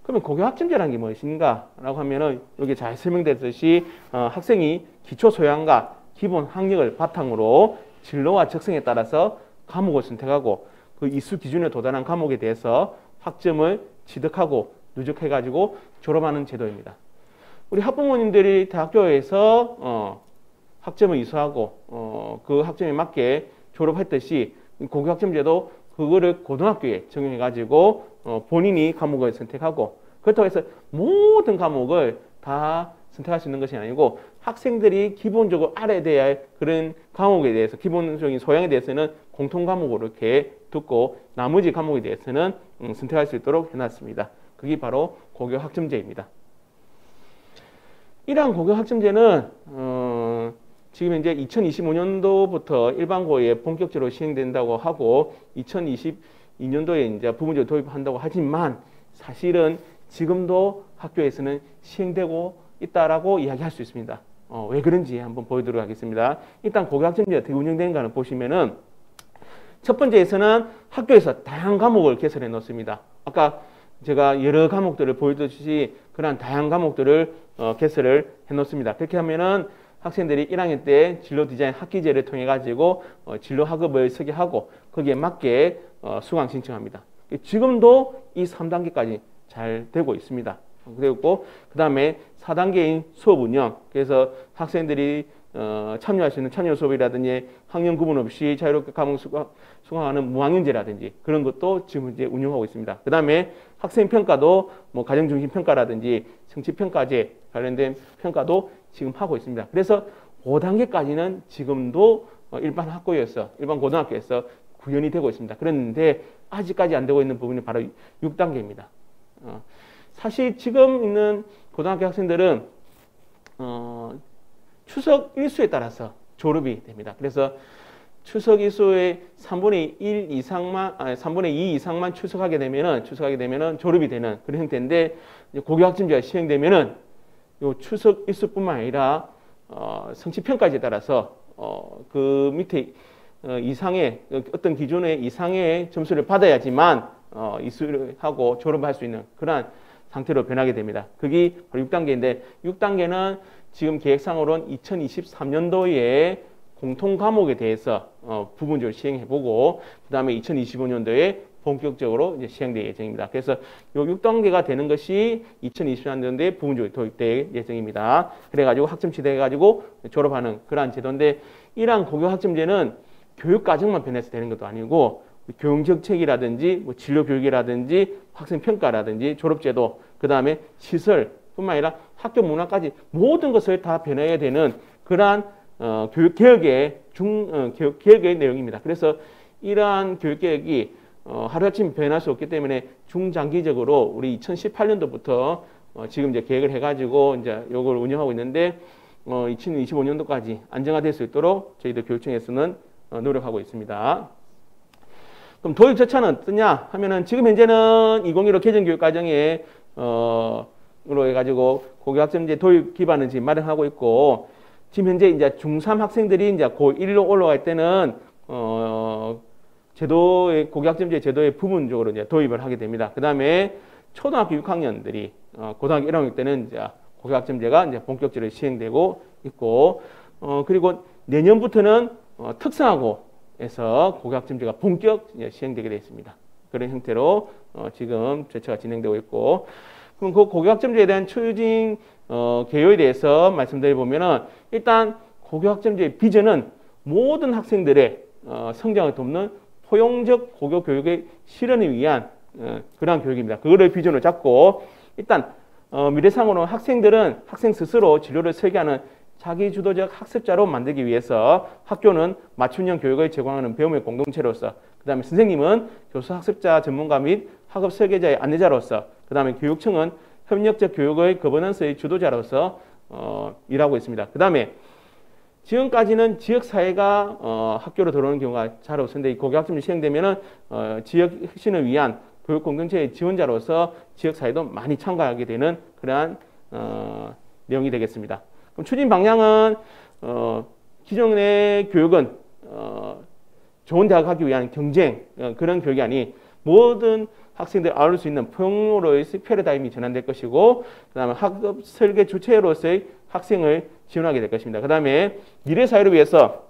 Speaker 4: 그러면 고교학점제라는 게 무엇인가라고 하면은 여기 잘 설명됐듯이 학생이 기초 소양과 기본 학력을 바탕으로 진로와 적성에 따라서 과목을 선택하고 그 이수 기준에 도달한 과목에 대해서 학점을 취득하고 누적해가지고 졸업하는 제도입니다. 우리 학부모님들이 대학교에서 학점을 이수하고 그 학점에 맞게 졸업했듯이 고교학점제도 그거를 고등학교에 적용해가지고 본인이 과목을 선택하고 그렇다고 해서 모든 과목을 다 선택할 수 있는 것이 아니고 학생들이 기본적으로 알아야 될 그런 과목에 대해서 기본적인 소양에 대해서는 공통 과목으로 이렇게 듣고 나머지 과목에 대해서는 선택할 수 있도록 해놨습니다. 그게 바로 고교학점제입니다. 이러한 고교학점제는 지금 이제 2025년도부터 일반고에 본격적으로 시행된다고 하고 2022년도에 이제 부분적으로 도입한다고 하지만 사실은 지금도 학교에서는 시행되고 있다라고 이야기할 수 있습니다. 왜 그런지 한번 보여드리도록 하겠습니다. 일단 고교학점제가 어떻게 운영되는가를 보시면은 첫 번째에서는 학교에서 다양한 과목을 개설해 놓습니다. 아까 제가 여러 과목들을 보여드렸듯이 그러한 다양한 과목들을 개설을 해 놓습니다. 그렇게 하면은 학생들이 1학년 때 진로 디자인 학기제를 통해 가지고 진로 학업을 설계하고 거기에 맞게 수강 신청합니다. 지금도 이 3단계까지 잘 되고 있습니다. 그리고 그 다음에 4단계인 수업 운영, 그래서 학생들이 참여할 수 있는 참여 수업이라든지 학년 구분 없이 자유롭게 과목 수강하는 무학년제라든지 그런 것도 지금 이제 운영하고 있습니다. 그 다음에 학생 평가도 뭐 가정중심 평가라든지 성취평가제 관련된 평가도 지금 하고 있습니다. 그래서 5단계까지는 지금도 일반 학교에서, 일반 고등학교에서 구현이 되고 있습니다. 그런데 아직까지 안 되고 있는 부분이 바로 6단계입니다. 사실 지금 있는 고등학교 학생들은 추석 일수에 따라서 졸업이 됩니다. 그래서 추석 일수의 3분의 1 이상만, 3분의 2 이상만 추석하게 되면은 졸업이 되는 그런 형태인데, 고교학점제가 시행되면은 요 추석 일수뿐만 아니라 성취평가제에 따라서 그 밑에 이상의 어떤 기준의 이상의 점수를 받아야지만 이수를 하고 졸업할 수 있는 그러한 상태로 변하게 됩니다. 그게 바로 6단계인데 6단계는 지금 계획상으로는 2023년도에 공통 과목에 대해서 부분적으로 시행해보고 그 다음에 2025년도에 본격적으로 이제 시행될 예정입니다. 그래서 요 6단계가 되는 것이 2024년도에 부분적으로 도입될 예정입니다. 그래가지고 학점 취득해가지고 졸업하는 그러한 제도인데 이러한 고교학점제는 교육과정만 변해서 되는 것도 아니고 교육정책이라든지 뭐 진로교육이라든지 학생평가라든지 졸업제도 그 다음에 시설뿐만 아니라 학교 문화까지 모든 것을 다 변해야 되는 그러한 교육개혁의 개혁의 내용입니다. 그래서 이러한 교육개혁이 하루아침 변할 수 없기 때문에 중장기적으로 우리 2018년도부터 지금 이제 계획을 해가지고 이제 요걸 운영하고 있는데 2025년도까지 안정화될 수 있도록 저희들 교육청에서는 노력하고 있습니다. 그럼 도입 절차는 어떠냐 하면은 지금 현재는 2015 개정교육과정에 해가지고 고교학점제 도입 기반을 지금 마련하고 있고, 지금 현재 이제 중3 학생들이 이제 고1로 올라갈 때는 제도의 고교학점제 제도의 부분적으로 이제 도입을 하게 됩니다. 그 다음에 초등학교 6학년들이 고등학교 1학년 때는 이제 고교학점제가 이제 본격적으로 시행되고 있고, 그리고 내년부터는 특성화고에서 고교학점제가 본격 시행되게 되어 있습니다. 그런 형태로 지금 절차가 진행되고 있고, 그럼 그 고교학점제에 대한 추진 개요에 대해서 말씀드려보면은, 일단 고교학점제의 비전은 모든 학생들의 성장을 돕는 포용적 고교 교육의 실현을 위한 그러한 교육입니다. 그거를 비전으로 잡고, 일단 미래상으로 학생들은 학생 스스로 진로를 설계하는 자기주도적 학습자로 만들기 위해서 학교는 맞춤형 교육을 제공하는 배움의 공동체로서, 그 다음에 선생님은 교수 학습자 전문가 및 학업 설계자의 안내자로서, 그 다음에 교육청은 협력적 교육의 거버넌스의 주도자로서 일하고 있습니다. 그 다음에 지금까지는 지역사회가 학교로 들어오는 경우가 잘 없었는데, 이 고교학점제 시행되면은 지역 혁신을 위한 교육 공동체의 지원자로서 지역사회도 많이 참가하게 되는 그러한 내용이 되겠습니다. 그럼 추진 방향은 기존의 교육은 좋은 대학 가기 위한 경쟁 그런 교육이 아닌 모든 학생들이 아울 수 있는 포용으로의 패러다임이 전환될 것이고, 그 다음에 학업 설계 주체로서의 학생을 지원하게 될 것입니다. 그 다음에 미래 사회를 위해서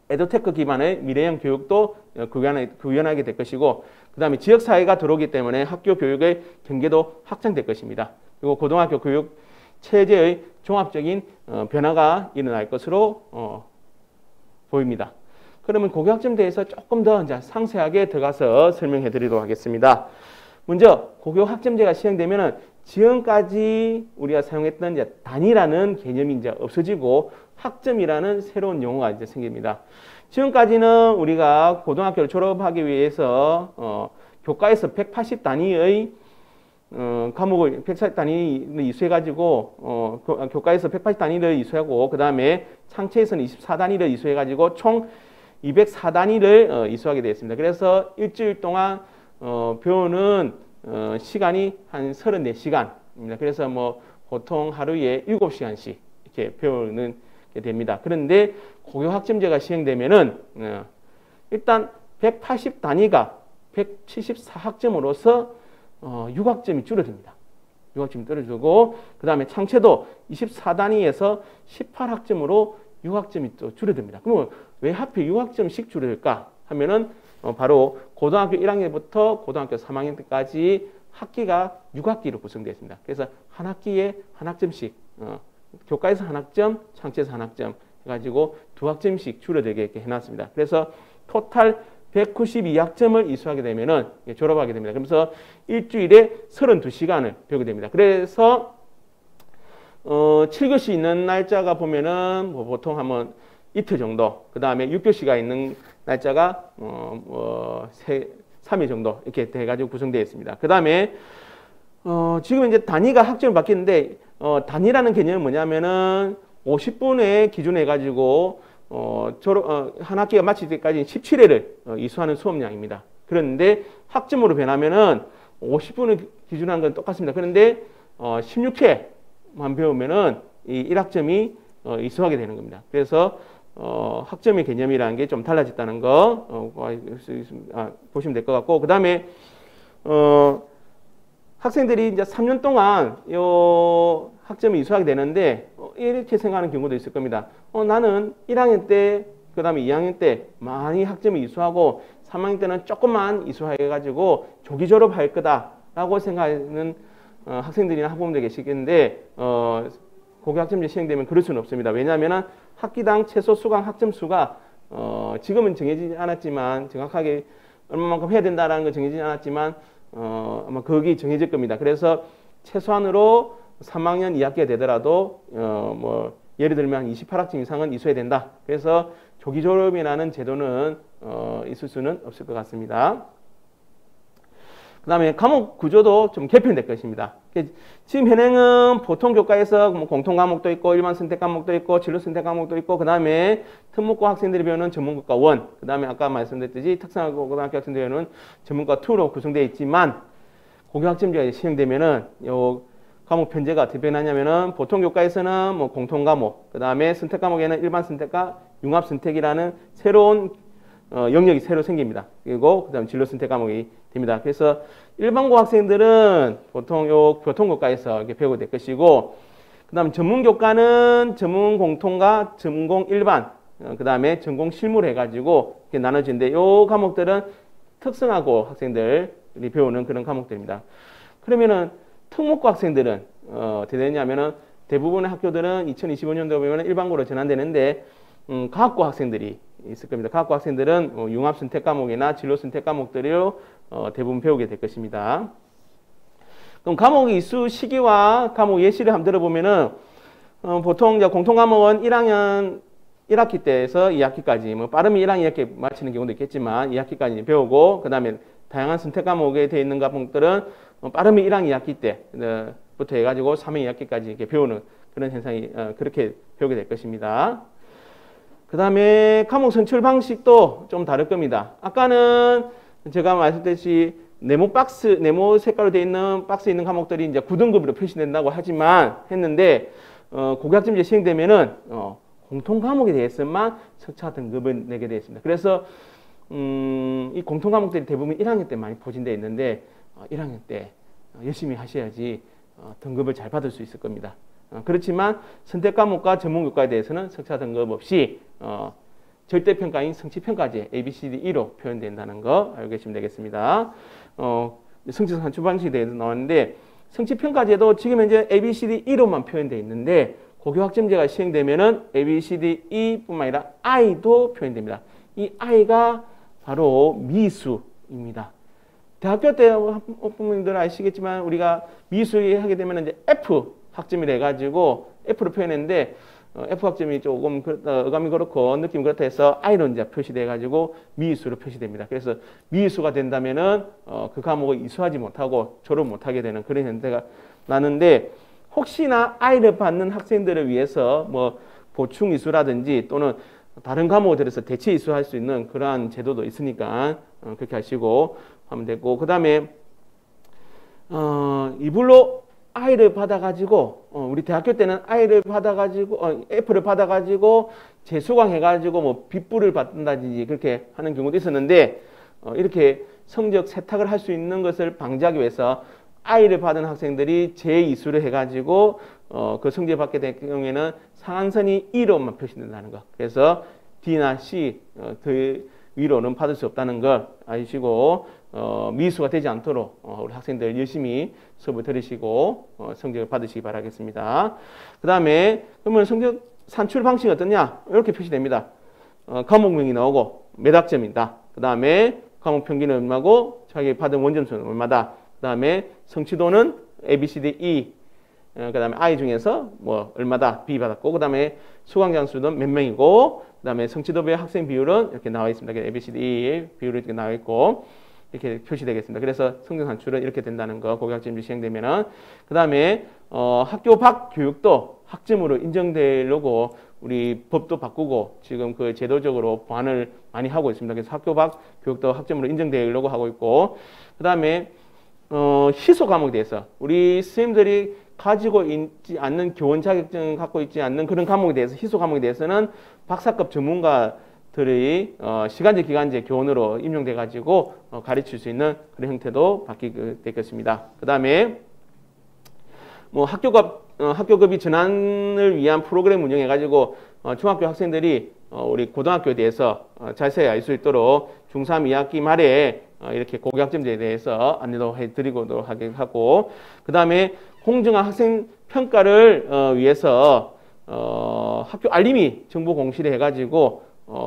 Speaker 4: 에듀테크 기반의 미래형 교육도 구현하게 될 것이고, 그 다음에 지역사회가 들어오기 때문에 학교 교육의 경계도 확장될 것입니다. 그리고 고등학교 교육 체제의 종합적인 변화가 일어날 것으로 보입니다. 그러면 고교학점제에서 조금 더 이제 상세하게 들어가서 설명해 드리도록 하겠습니다. 먼저 고교학점제가 시행되면은 지금까지 우리가 사용했던 이제 단위라는 개념이 이제 없어지고 학점이라는 새로운 용어가 이제 생깁니다. 지금까지는 우리가 고등학교를 졸업하기 위해서 교과에서 180 단위의 과목을 140 단위를 이수해가지고 교과에서 180 단위를 이수하고, 그 다음에 창체에서는 24 단위를 이수해가지고 총 204단위를 이수하게 되었습니다. 그래서 일주일 동안 배우는 시간이 한 34시간입니다. 그래서 뭐 보통 하루에 7시간씩 이렇게 배우는 게 됩니다. 그런데 고교학점제가 시행되면은 일단 180단위가 174학점으로서 6학점이 줄어듭니다. 6학점이 떨어지고, 그 다음에 창체도 24단위에서 18학점으로 6학점이 또 줄어듭니다. 그러면 왜 하필 6학점씩 줄어들까 하면은 바로 고등학교 1학년부터 고등학교 3학년 때까지 학기가 6학기로 구성되어 있습니다. 그래서 한 학기에 한 학점씩 교과에서 한 학점, 창체에서 한 학점 해가지고 2학점씩 줄어들게 이렇게 해놨습니다. 그래서 토탈 192학점을 이수하게 되면은 졸업하게 됩니다. 그래서 일주일에 32시간을 배우게 됩니다. 그래서 7교시 있는 날짜가 보면은 뭐 보통 한번 이틀 정도, 그 다음에 6교시가 있는 날짜가 3일 정도 이렇게 돼가지고 구성되어 있습니다. 그 다음에 지금 이제 단위가 학점을 바뀌는데 단위라는 개념은 뭐냐면은 50분의 기준에 가지고 한 학기가 마칠 때까지 17회를 이수하는 수업량입니다. 그런데 학점으로 변하면은 50분을 기준한 건 똑같습니다. 그런데 16회만 배우면은 이 1학점이 이수하게 되는 겁니다. 그래서 학점의 개념이라는 게 좀 달라졌다는 거 보시면 될 것 같고, 그 다음에 학생들이 이제 3년 동안 요 학점을 이수하게 되는데 이렇게 생각하는 경우도 있을 겁니다. 나는 1학년 때, 그 다음에 2학년 때 많이 학점을 이수하고 3학년 때는 조금만 이수해가지고 조기 졸업할 거다라고 생각하는 학생들이나 학부모들 계시겠는데 고교학점제 시행되면 그럴 수는 없습니다. 왜냐하면 학기당 최소 수강 학점 수가 지금은 정해지지 않았지만, 정확하게 얼마만큼 해야 된다는 건 정해지지 않았지만 아마 거기 정해질 겁니다. 그래서 최소한으로 3학년 2학기가 되더라도 뭐 예를 들면 28학점 이상은 이수해야 된다. 그래서 조기 졸업이라는 제도는 있을 수는 없을 것 같습니다. 그 다음에 과목 구조도 좀 개편될 것입니다. 지금 현행은 보통 교과에서 뭐 공통 과목도 있고 일반 선택 과목도 있고 진로 선택 과목도 있고, 그 다음에 특목고 학생들이 배우는 전문교과 1, 그 다음에 아까 말씀드렸듯이 특성화고등학교 학생들이 배우는 전문과 2로 구성되어 있지만, 고교학점제가 시행되면은 요 과목 편제가 어떻게 변하냐면은 보통 교과에서는 뭐 공통 과목, 그 다음에 선택 과목에는 일반 선택과 융합 선택이라는 새로운 영역이 새로 생깁니다. 그리고 그 다음 진로 선택 과목이 됩니다. 그래서 일반고 학생들은 보통 요 교통교과에서 이렇게 배우게 될 것이고, 그 다음 전문교과는 전문 공통과 전공 일반, 그 다음에 전공 실무를 해가지고 이렇게 나눠지는데, 요 과목들은 특성화고 학생들이 배우는 그런 과목들입니다. 그러면은 특목고 학생들은 어떻게 되냐면은 대부분의 학교들은 2025년도에 보면 일반고로 전환되는데, 과학고 학생들이 있을 겁니다. 과학고 학생들은 융합 선택 과목이나 진로 선택 과목들을 대부분 배우게 될 것입니다. 그럼 과목 이수 시기와 과목 예시를 한번 들어보면은 보통 이제 공통 과목은 1학년 1학기 때에서 2학기까지, 뭐 빠르면 1학년 2학기 마치는 경우도 있겠지만 2학기까지 배우고, 그 다음에 다양한 선택 과목에 되어 있는 과목들은 빠르면 1학년 2학기 때부터 해가지고 3학년 2학기까지 이렇게 배우는 그런 현상이 그렇게 배우게 될 것입니다. 그 다음에 과목 선출 방식도 좀 다를 겁니다. 아까는 제가 말씀드렸듯이 네모 색깔로 되어 있는 박스에 있는 과목들이 이제 9등급으로 표시된다고 하지만 했는데, 고교학점제 시행되면은 공통 과목에 대해서만 석차 등급을 내게 되어 있습니다. 그래서 이 공통 과목들이 대부분 1학년 때 많이 포진되어 있는데 1학년 때 열심히 하셔야지 등급을 잘 받을 수 있을 겁니다. 그렇지만 선택 과목과 전문 교과에 대해서는 석차 등급 없이 절대평가인 성취평가제 ABCD-E로 표현된다는 거 알고 계시면 되겠습니다. 성취 산출 방식에 대해서 나왔는데, 성취평가제도 지금 현재 ABCD-E로만 표현되어 있는데, 고교학점제가 시행되면은 ABCD-E뿐만 아니라 I도 표현됩니다. 이 I가 바로 미수입니다. 대학교 때 부모님들 아시겠지만 우리가 미수를 하게 되면 이제 F 학점이라 해가지고 F로 표현했는데, F 학점이 조금 어감이 그렇고 느낌이 그렇다 해서 I로 이제 표시돼 가지고 미수로 표시됩니다. 그래서 미수가 된다면은 그 과목을 이수하지 못하고 졸업 못하게 되는 그런 현상가 나는데, 혹시나 I를 받는 학생들을 위해서 뭐 보충 이수라든지 또는 다른 과목을 들어서 대체 이수할 수 있는 그러한 제도도 있으니까 그렇게 하시고 하면 되고, 그 다음에 이불로 I를 받아가지고 우리 대학교 때는 I를 받아가지고 F를 받아가지고 재수강해가지고 뭐 빗불을 받는다든지 그렇게 하는 경우도 있었는데, 이렇게 성적 세탁을 할 수 있는 것을 방지하기 위해서 I를 받은 학생들이 재이수를 해가지고 그 성적을 받게 될 경우에는 상한선이 E로만 표시된다는 거. 그래서 D나 C 그 위로는 받을 수 없다는 걸 아시고 미수가 되지 않도록 우리 학생들 열심히 수업을 들으시고 성적을 받으시기 바라겠습니다. 그 다음에 그러면 성적 산출 방식이 어떠냐? 이렇게 표시됩니다. 과목명이 나오고 몇 학점이다. 그 다음에 과목 평균은 얼마고 자기 받은 원점수는 얼마다. 그 다음에 성취도는 A, B, C, D, E. 그 다음에 I 중에서 뭐 얼마다 B 받았고, 그 다음에 수강장 수는 몇 명이고, 그 다음에 성취도별 학생 비율은 이렇게 나와 있습니다. A, B, C, D, E 비율이 이렇게 나와 있고 이렇게 표시되겠습니다. 그래서 성적 산출은 이렇게 된다는 거, 고교학점제 시행되면은. 그 다음에 학교 밖 교육도 학점으로 인정되려고 우리 법도 바꾸고 지금 그 제도적으로 보완을 많이 하고 있습니다. 그래서 학교 밖 교육도 학점으로 인정되려고 하고 있고, 그 다음에 희소 과목에 대해서 우리 선생님들이 가지고 있지 않는 교원 자격증 갖고 있지 않는 그런 과목에 대해서, 희소 과목에 대해서는 박사급 전문가들이 시간제 기간제 교원으로 임용돼 가지고 가르칠 수 있는 그런 형태도 바뀌게 되겠습니다. 그 다음에 뭐 학교급이 전환을 위한 프로그램 운영해 가지고 중학교 학생들이 우리 고등학교에 대해서 자세히 알 수 있도록 중3 2학기 말에 이렇게 고교학점제에 대해서 안내도 해드리도록 하고, 그 다음에 공정한 학생 평가를 위해서 학교 알림이 정보 공시를 해가지고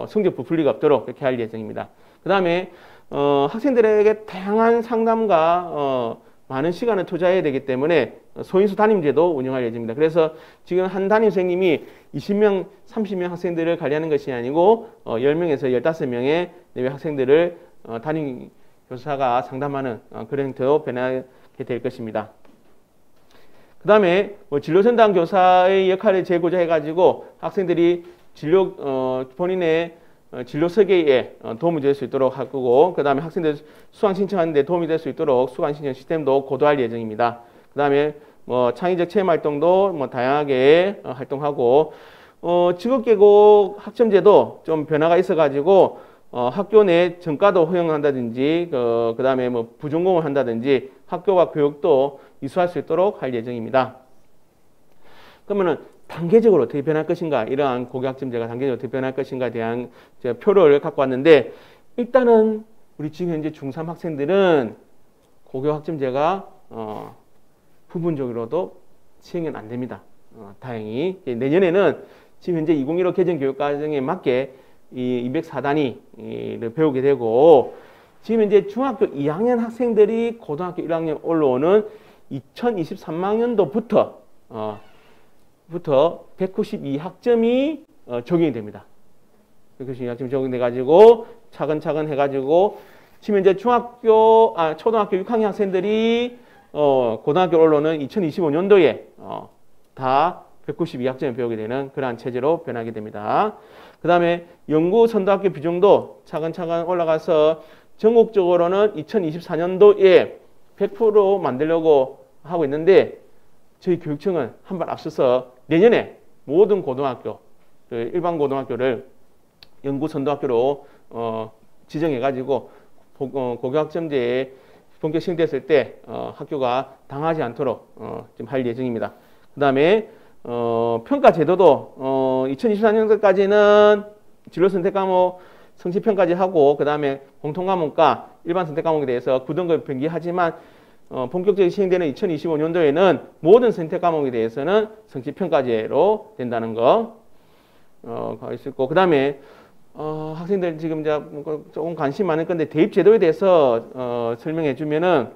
Speaker 4: 성적 부풀리가 없도록 그렇게 할 예정입니다. 그 다음에 학생들에게 다양한 상담과 많은 시간을 투자해야 되기 때문에 소인수 담임제도 운영할 예정입니다. 그래서 지금 한 담임 선생님이 20명, 30명 학생들을 관리하는 것이 아니고 10명에서 15명의 내외 학생들을 담임 교사가 상담하는 그런 형태로 변하게 될 것입니다. 그 다음에 진로전담 교사의 역할을 재고자 해가지고 학생들이 본인의 진로 설계에 도움이 될 수 있도록 할 거고, 그 다음에 학생들 수강 신청하는 데 도움이 될 수 있도록 수강 신청 시스템도 고도할 예정입니다. 그 다음에 뭐 창의적 체험 활동도 뭐 다양하게 활동하고 직업계곡 학점제도 좀 변화가 있어가지고 학교 내 전과도 허용한다든지 그다음에 뭐 부전공을 한다든지 학교와 교육도 이수할 수 있도록 할 예정입니다. 그러면은 단계적으로 어떻게 변할 것인가, 이러한 고교학점제가 단계적으로 어떻게 변할 것인가에 대한 제가 표를 갖고 왔는데, 일단은 우리 지금 현재 중3 학생들은 고교학점제가 부분적으로도 시행은 안 됩니다. 다행히 내년에는 지금 현재 2015 개정 교육과정에 맞게 이 204단위를 배우게 되고, 지금 현재 중학교 2학년 학생들이 고등학교 1학년 올라오는 2023학년도부터 192학점이 적용이 됩니다. 192학점이 적용돼가지고 차근차근 해가지고 지금 현재 초등학교 6학년 학생들이 고등학교 올라오는 2025년도에 다 192학점을 배우게 되는 그러한 체제로 변하게 됩니다. 그 다음에 영구 선도학교 비중도 차근차근 올라가서 전국적으로는 2024년도에 100% 만들려고 하고 있는데, 저희 교육청은 한 발 앞서서 내년에 모든 고등학교, 일반 고등학교를 영구 선도학교로 지정해가지고 고교학점제에 본격 시행됐을 때 학교가 당하지 않도록 좀 할 예정입니다. 그 다음에 평가 제도도 2024년도까지는 진로 선택 과목 성취평가제 하고, 그 다음에 공통 과목과 일반 선택 과목에 대해서 9등급 변기하지만 본격적으로 시행되는 2025년도에는 모든 선택 과목에 대해서는 성취평가제로 된다는 거 있었고, 그 다음에 학생들 지금 이제 조금 관심 많을 건데 대입 제도에 대해서 설명해 주면은,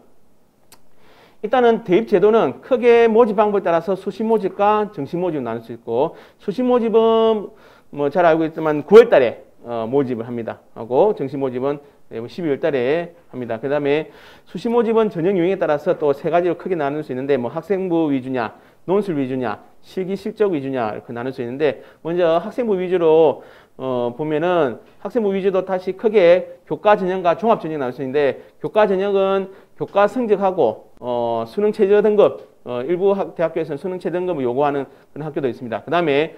Speaker 4: 일단은 대입 제도는 크게 모집 방법에 따라서 수시 모집과 정시 모집을 나눌 수 있고, 수시 모집은 뭐 잘 알고 있지만 9월 달에 모집을 합니다. 하고 정시 모집은 12월 달에 합니다. 그 다음에 수시 모집은 전형 유형에 따라서 또 세 가지로 크게 나눌 수 있는데, 뭐 학생부 위주냐, 논술 위주냐, 실기 실적 위주냐 이렇게 나눌 수 있는데, 먼저 학생부 위주로 보면은 학생부 위주도 다시 크게 교과 전형과 종합 전형 나눌 수 있는데, 교과 전형은 교과 성적하고 수능 최저 등급, 일부 대학교에서는 수능 최저 등급을 요구하는 그런 학교도 있습니다. 그 다음에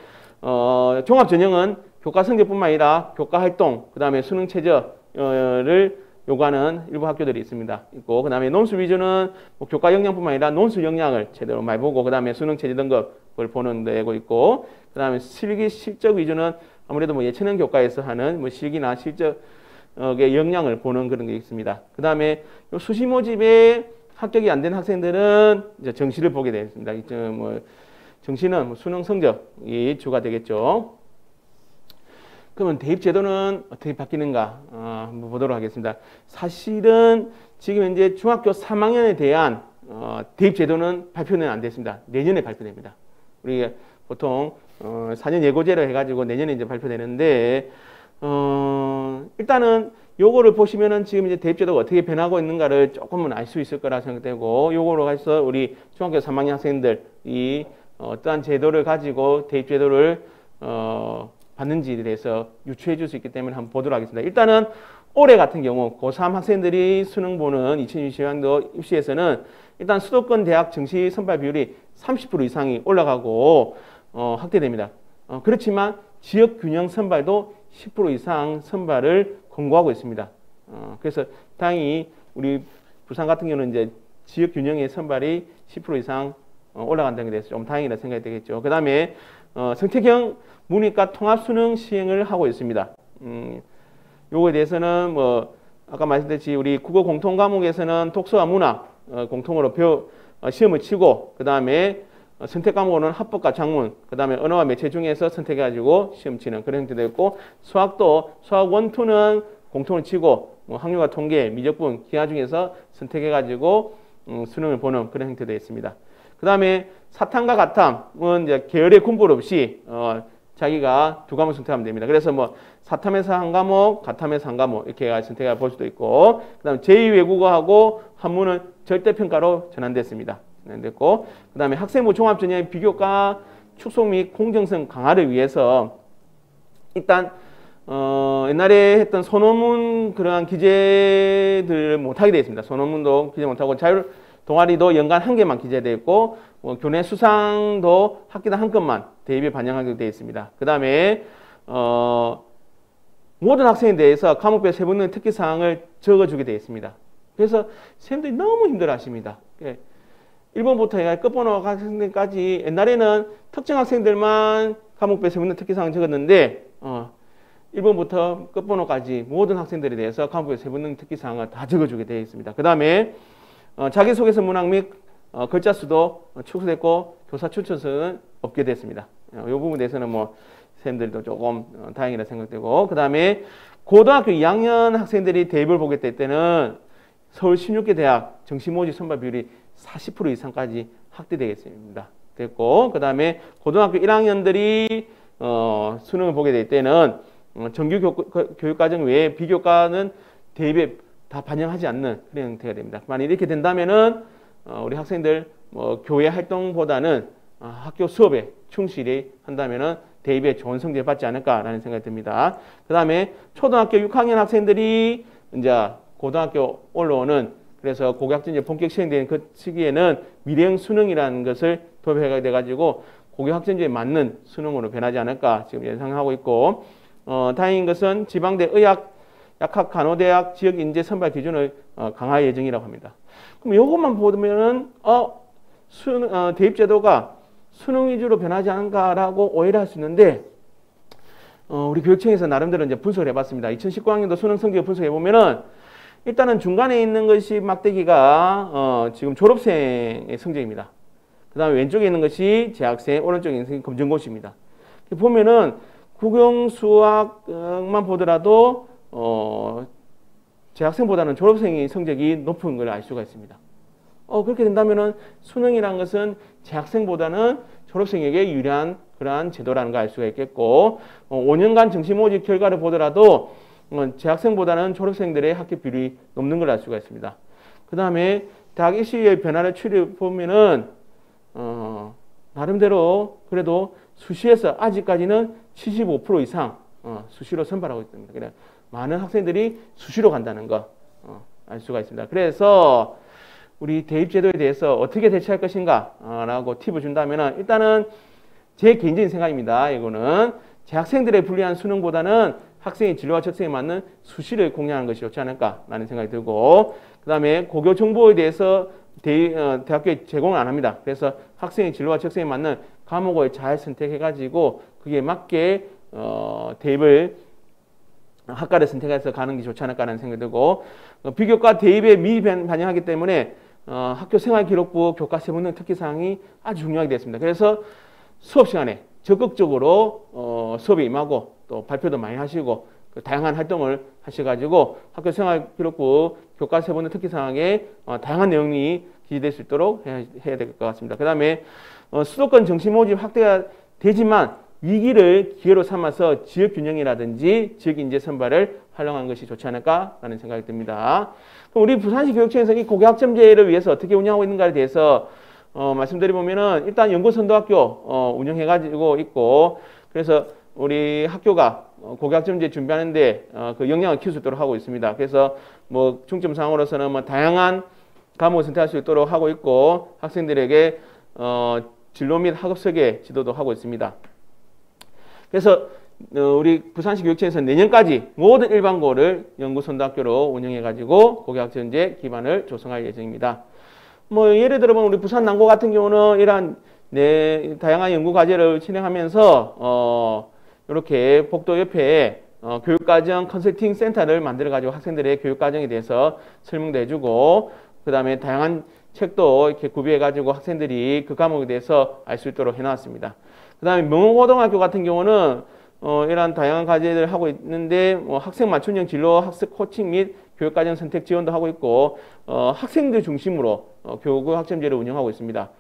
Speaker 4: 종합 전형은 교과 성적뿐만 아니라 교과 활동, 그 다음에 수능 최저를 요구하는 일부 학교들이 있습니다. 있고, 그 다음에 논술 위주는 뭐 교과 역량뿐만 아니라 논술 역량을 제대로 많이 보고, 그 다음에 수능 최저 등급을 보는 데고 있고, 그 다음에 실기 실적 위주는 아무래도 뭐 예체능 교과에서 하는 뭐 실기나 실적의 역량을 보는 그런 게 있습니다. 그 다음에 수시 모집에 합격이 안 된 학생들은 이제 정시를 보게 되겠습니다. 뭐 정시는 뭐 수능 성적이 주가 되겠죠. 그러면 대입 제도는 어떻게 바뀌는가 한번 보도록 하겠습니다. 사실은 지금 현재 중학교 3학년에 대한 대입 제도는 발표는 안 됐습니다. 내년에 발표됩니다. 우리 보통 4년 예고제로 해가지고 내년에 이제 발표되는데, 일단은 요거를 보시면은 지금 이제 대입 제도가 어떻게 변하고 있는가를 조금은 알 수 있을 거라 생각되고, 요거로 해서 우리 중학교 3학년 학생들이 어떠한 제도를 가지고 대입 제도를 받는지에 대해서 유추해 줄 수 있기 때문에 한번 보도록 하겠습니다. 일단은 올해 같은 경우 고3 학생들이 수능 보는 2020학년도 입시에서는 일단 수도권 대학 정시 선발 비율이 30% 이상이 올라가고 확대됩니다. 그렇지만 지역 균형 선발도 10% 이상 선발을 권고하고 있습니다. 그래서 다행히 우리 부산 같은 경우는 이제 지역 균형의 선발이 10% 이상 올라간다는 데 대해서 좀 다행이라 생각이 되겠죠. 그 다음에 선택형 문이과 통합 수능 시행을 하고 있습니다. 요거에 대해서는 뭐 아까 말씀드렸듯이 우리 국어 공통 과목에서는 독서와 문학 공통으로 시험을 치고, 그 다음에 선택 과목으로는 합법과 작문, 그 다음에 언어와 매체 중에서 선택해가지고 시험 치는 그런 형태도 있고, 수학도 수학 1, 2는 공통을 치고 뭐 학력과 통계, 미적분, 기하 중에서 선택해가지고 수능을 보는 그런 형태도 있습니다. 그 다음에 사탐과 가탐은 이제 계열의 군분 없이 자기가 두 과목 선택하면 됩니다. 그래서 뭐 사탐에서 한 과목, 가탐에서 한 과목 이렇게 선택해 볼 수도 있고, 그 다음에 제2외국어하고 한문은 절대평가로 전환됐습니다. 됐고, 그 다음에 학생부 종합전형의 비교과 축소 및 공정성 강화를 위해서 일단 옛날에 했던 소논문 그러한 기재들을 못하게 되어 있습니다. 소논문도 기재 못하고 동아리도 연간 1개만 기재되어 있고 교내 수상도 학기당 1건만 대입에 반영하게 되어 있습니다. 그 다음에 모든 학생에 대해서 과목별 세분능 특기사항을 적어주게 되어 있습니다. 그래서 선생님들이 너무 힘들어 하십니다. 1번부터 끝번호 학생들까지 옛날에는 특정 학생들만 과목별 세분능 특기사항을 적었는데 1번부터 끝번호까지 모든 학생들에 대해서 과목별 세분능 특기사항을 다 적어주게 되어 있습니다. 그 다음에 자기소개서 문항 및 글자 수도 축소됐고 교사 추천서는 없게 됐습니다. 이 부분에 대해서는 뭐 선생님들도 조금 다행이라 생각되고, 그 다음에 고등학교 2학년 학생들이 대입을 보게 될 때는 서울 16개 대학 정시 모집 선발 비율이 40% 이상까지 확대되겠습니다. 됐고, 그 다음에 고등학교 1학년들이 수능을 보게 될 때는 정규 교육과정 외에 비교과는 대입에 다 반영하지 않는 그런 형태가 됩니다. 만약 이렇게 된다면은 우리 학생들 교회 활동보다는 학교 수업에 충실히 한다면은 대입에 좋은 성적을 받지 않을까라는 생각이 듭니다. 그 다음에 초등학교 6학년 학생들이 이제 고등학교 올라오는, 그래서 고교학점제 본격 시행되는 그 시기에는 미래형 수능이라는 것을 도입하게 돼가지고 고교학점제에 맞는 수능으로 변하지 않을까 지금 예상하고 있고, 다행인 것은 지방대 의학, 약학, 간호대학 지역 인재 선발 기준을 강화할 예정이라고 합니다. 그럼 이것만 보면은 대입 제도가 수능 위주로 변하지 않은가라고 오해를 할 수 있는데, 우리 교육청에서 나름대로 이제 분석을 해봤습니다. 2019학년도 수능 성적을 분석해 보면은 일단은 중간에 있는 것이 막대기가 지금 졸업생의 성적입니다. 그 다음에 왼쪽에 있는 것이 재학생, 오른쪽에 있는 것이 검정고시입니다. 보면은 국영 수학만 보더라도 재학생보다는 졸업생의 성적이 높은 걸 알 수가 있습니다. 그렇게 된다면은 수능이라는 것은 재학생보다는 졸업생에게 유리한 그러한 제도라는 걸 알 수가 있겠고, 5년간 정시 모집 결과를 보더라도 재학생보다는 졸업생들의 합격 비율이 높는 걸 알 수가 있습니다. 그 다음에 대학 입시의 변화를 추려 보면은 나름대로 그래도 수시에서 아직까지는 75% 이상 수시로 선발하고 있습니다. 그래 많은 학생들이 수시로 간다는 거 알 수가 있습니다. 그래서 우리 대입제도에 대해서 어떻게 대처할 것인가 라고 팁을 준다면, 일단은 제 개인적인 생각입니다. 이거는 재학생들의 불리한 수능보다는 학생의 진로와 적성에 맞는 수시를 공략하는 것이 좋지 않을까라는 생각이 들고, 그 다음에 고교 정보에 대해서 대학교에 제공을 안 합니다. 그래서 학생의 진로와 적성에 맞는 과목을 잘 선택해가지고 그게 맞게 대입을 학과를 선택해서 가는 게 좋지 않을까라는 생각이 들고, 비교과 대입에 미리 반영하기 때문에 학교 생활기록부 교과 세분능 특기사항이 아주 중요하게 되었습니다. 그래서 수업 시간에 적극적으로 수업에 임하고 또 발표도 많이 하시고 다양한 활동을 하셔가지고 학교 생활기록부 교과 세분능 특기사항에 다양한 내용이 기재될 수 있도록 해야 될 것 같습니다. 그 다음에 수도권 정시 모집 확대가 되지만 위기를 기회로 삼아서 지역균형이라든지 지역인재 선발을 활용하는 것이 좋지 않을까라는 생각이 듭니다. 그럼 우리 부산시 교육청에서 이 고교학점제를 위해서 어떻게 운영하고 있는가에 대해서 말씀드리면은 일단 연구선도학교 운영해가지고 있고, 그래서 우리 학교가 고교학점제 준비하는데 그 역량을 키울 수 있도록 하고 있습니다. 그래서 뭐 중점사항으로서는 뭐 다양한 과목을 선택할 수 있도록 하고 있고, 학생들에게 진로 및 학업 설계 지도도 하고 있습니다. 그래서 우리 부산시 교육청에서 내년까지 모든 일반고를 연구선도학교로 운영해가지고 고교학점제 기반을 조성할 예정입니다. 뭐 예를 들어보면 우리 부산 남고 같은 경우는 이러한 다양한 연구 과제를 진행하면서 이렇게 복도 옆에 교육과정 컨설팅 센터를 만들어가지고 학생들의 교육과정에 대해서 설명도 해주고, 그 다음에 다양한 책도 이렇게 구비해가지고 학생들이 그 과목에 대해서 알 수 있도록 해놨습니다. 그 다음에 명호고등학교 같은 경우는 이러한 다양한 과제를 하고 있는데 학생 맞춤형 진로 학습 코칭 및 교육과정 선택 지원도 하고 있고, 학생들 중심으로 교육 학점제를 운영하고 있습니다.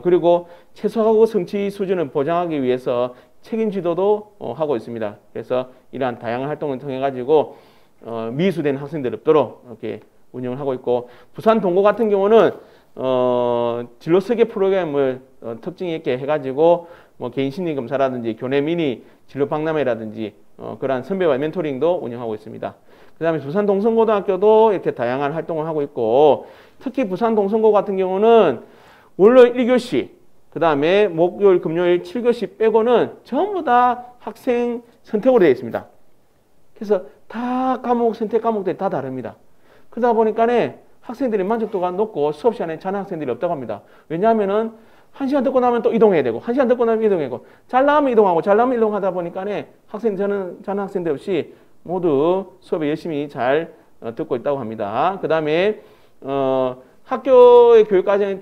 Speaker 4: 그리고 최소화고 성취 수준을 보장하기 위해서 책임 지도도 하고 있습니다. 그래서 이러한 다양한 활동을 통해 가지고 미수된 학생들 없도록 이렇게 운영을 하고 있고, 부산 동고 같은 경우는 진로 설계 프로그램을 특징 있게 해가지고 뭐 개인 심리 검사라든지 교내 미니 진로 박람회라든지 그러한 선배와 멘토링도 운영하고 있습니다. 그다음에 부산 동성고등학교도 이렇게 다양한 활동을 하고 있고, 특히 부산 동성고 같은 경우는 월요일 1교시, 그다음에 목요일, 금요일 7교시 빼고는 전부 다 학생 선택으로 되어 있습니다. 그래서 다 선택 과목들이 다 다릅니다. 그러다 보니까는 학생들의 만족도가 높고 수업 시간에 자는 학생들이 없다고 합니다. 왜냐하면은 1시간 듣고 나면 또 이동해야 되고, 1시간 듣고 나면 이동해야 되고, 잘 나오면 이동하고, 잘 나오면 이동하다 보니까는 자는 학생들 없이 모두 수업에 열심히 잘 듣고 있다고 합니다. 그 다음에 학교의 교육과정의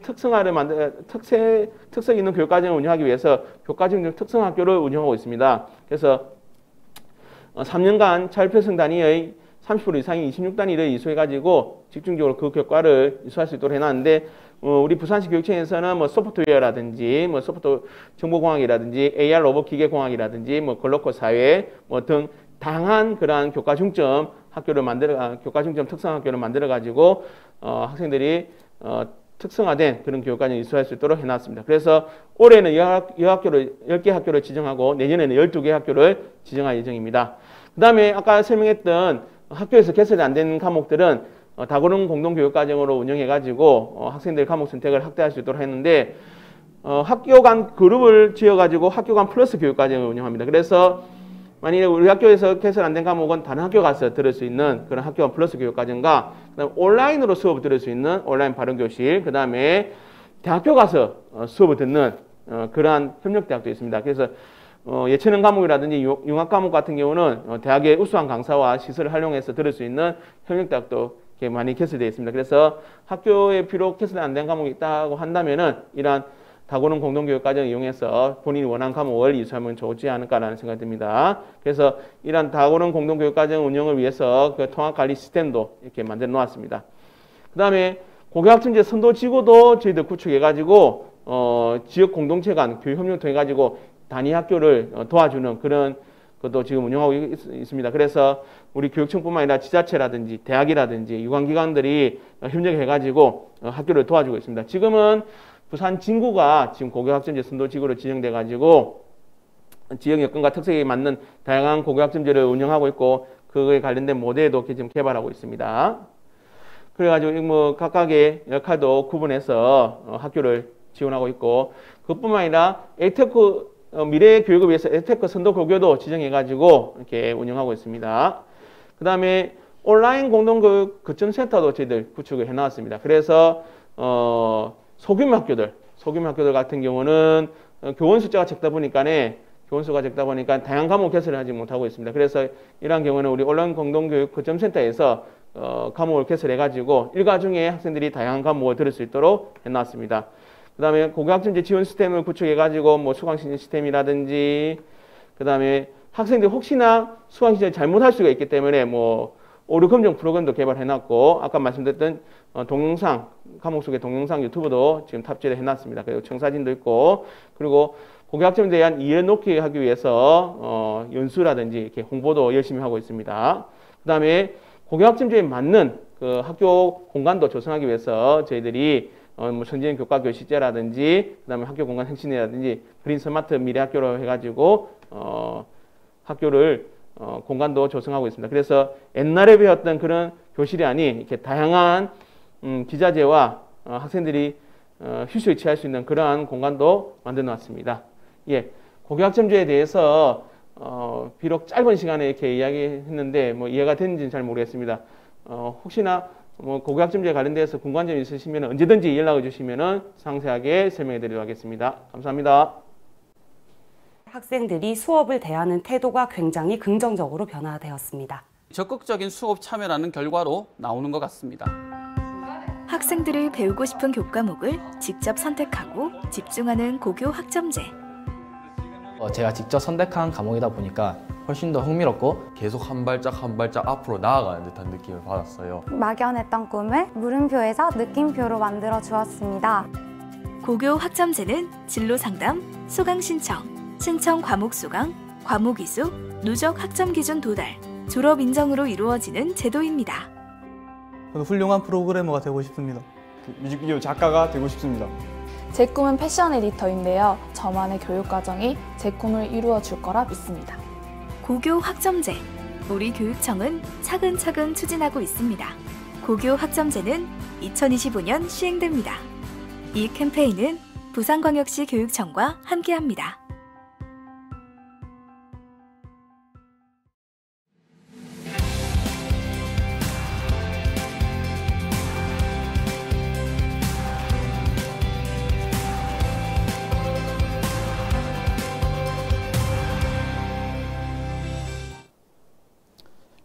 Speaker 4: 특색 있는 교육과정을 운영하기 위해서 교과정 특성학교를 운영하고 있습니다. 그래서 3년간 자율편성 단위의 30% 이상이 26단위를 이수해가지고 집중적으로 그 교과를 이수할 수 있도록 해놨는데, 우리 부산시 교육청에서는 뭐 소프트웨어라든지, 뭐 소프트 정보공학이라든지, AR 로봇 기계공학이라든지, 뭐 글로컬 사회, 뭐 등 다양한 그러한 교과 중점 중점 특성 학교를 만들어가지고, 학생들이, 특성화된 그런 교육과정을 이수할 수 있도록 해놨습니다. 그래서 올해는 10개 학교를 지정하고 내년에는 12개 학교를 지정할 예정입니다. 그 다음에 아까 설명했던 학교에서 개설이 안 된 과목들은 다고른 공동교육과정으로 운영해가지고 학생들 과목 선택을 확대할 수 있도록 했는데, 학교 간 그룹을 지어가지고 학교 간 플러스 교육과정을 운영합니다. 그래서 만약에 우리 학교에서 개설 안 된 과목은 다른 학교 가서 들을 수 있는 그런 학교 간 플러스 교육과정과, 그다음에 온라인으로 수업을 들을 수 있는 온라인 발언교실, 그 다음에 대학교 가서 수업을 듣는 그러한 협력대학도 있습니다. 그래서 예체능 과목이라든지 융합 과목 같은 경우는 대학의 우수한 강사와 시설을 활용해서 들을 수 있는 협력대학도 이렇게 많이 개설되어 있습니다. 그래서 학교에 비록 개설 안 된 과목이 있다고 한다면은 이러한 다고른 공동교육과정을 이용해서 본인이 원하는 과목을 이수하면 좋지 않을까라는 생각이 듭니다. 그래서 이러한 다고른 공동교육과정 운영을 위해서 그 통합관리 시스템도 이렇게 만들어 놓았습니다. 그 다음에 고교학점제 선도지구도 저희들 구축해가지고 지역 공동체 간 교육 협력을 통해가지고 단위 학교를 도와주는 그런 것도 지금 운영하고 있습니다. 그래서 우리 교육청뿐만 아니라 지자체라든지 대학이라든지 유관기관들이 협력해가지고 학교를 도와주고 있습니다. 지금은 부산 진구가 지금 고교학점제 선도지구로 지정돼가지고 지역 여건과 특색에 맞는 다양한 고교학점제를 운영하고 있고, 그거에 관련된 모델도 지금 개발하고 있습니다. 그래가지고 뭐 각각의 역할도 구분해서 학교를 지원하고 있고, 그것뿐만 아니라 에이테크 미래 교육을 위해서 에이테크 선도 고교도 지정해가지고 이렇게 운영하고 있습니다. 그 다음에 온라인 공동교육 거점센터도 저희들 구축을 해놨습니다. 그래서 소규모 학교들 같은 경우는 교원 숫자가 적다 보니까 다양한 과목 개설을 하지 못하고 있습니다. 그래서 이러한 경우는 우리 온라인 공동교육 거점센터에서 과목을 개설해가지고 일과 중에 학생들이 다양한 과목을 들을 수 있도록 해놨습니다. 그 다음에 고교학점제 지원 시스템을 구축해가지고 뭐 수강신청 시스템이라든지, 그 다음에 학생들이 혹시나 수강신청을 잘못할 수가 있기 때문에 뭐 오류 검정 프로그램도 개발해놨고, 아까 말씀드렸던 동영상, 과목 속의 동영상 유튜브도 지금 탑재를 해놨습니다. 그리고 청사진도 있고, 그리고 고교학점제에 대한 이해 높게 하기 위해서 연수라든지 이렇게 홍보도 열심히 하고 있습니다. 그 다음에 고교학점제에 맞는 그 학교 공간도 조성하기 위해서 저희들이 뭐 선진 교과 교실제라든지, 그다음에 학교 공간 혁신이라든지 그린 스마트 미래학교로 해가지고 학교를 공간도 조성하고 있습니다. 그래서 옛날에 배웠던 그런 교실이 아닌 이렇게 다양한 기자재와 학생들이 휴식을 취할 수 있는 그러한 공간도 만들어 놨습니다. 예, 고교학점제에 대해서 비록 짧은 시간에 이렇게 이야기했는데 뭐 이해가 됐는지는 잘 모르겠습니다. 혹시나 뭐 고교학점제에 관련돼서 궁금한 점이 있으시면 언제든지 연락을 주시면 상세하게 설명해 드리도록 하겠습니다. 감사합니다.
Speaker 5: 학생들이 수업을 대하는 태도가 굉장히 긍정적으로 변화되었습니다.
Speaker 6: 적극적인 수업 참여라는 결과로 나오는 것 같습니다.
Speaker 7: 학생들이 배우고 싶은 교과목을 직접 선택하고 집중하는 고교 학점제.
Speaker 8: 제가 직접 선택한 과목이다 보니까 훨씬 더 흥미롭고
Speaker 9: 계속 한 발짝 앞으로 나아가는 듯한 느낌을 받았어요.
Speaker 10: 막연했던 꿈을 물음표에서 느낌표로 만들어 주었습니다.
Speaker 7: 고교 학점제는 진로 상담, 수강 신청, 신청 과목 수강, 과목 이수, 누적 학점 기준 도달, 졸업 인정으로 이루어지는 제도입니다.
Speaker 11: 저는 훌륭한 프로그래머가 되고 싶습니다.
Speaker 12: 뮤직비디오 작가가 되고 싶습니다.
Speaker 13: 제 꿈은 패션 에디터인데요. 저만의 교육과정이 제 꿈을 이루어 줄 거라 믿습니다.
Speaker 7: 고교 학점제, 우리 교육청은 차근차근 추진하고 있습니다. 고교 학점제는 2025년 시행됩니다. 이 캠페인은 부산광역시 교육청과 함께합니다.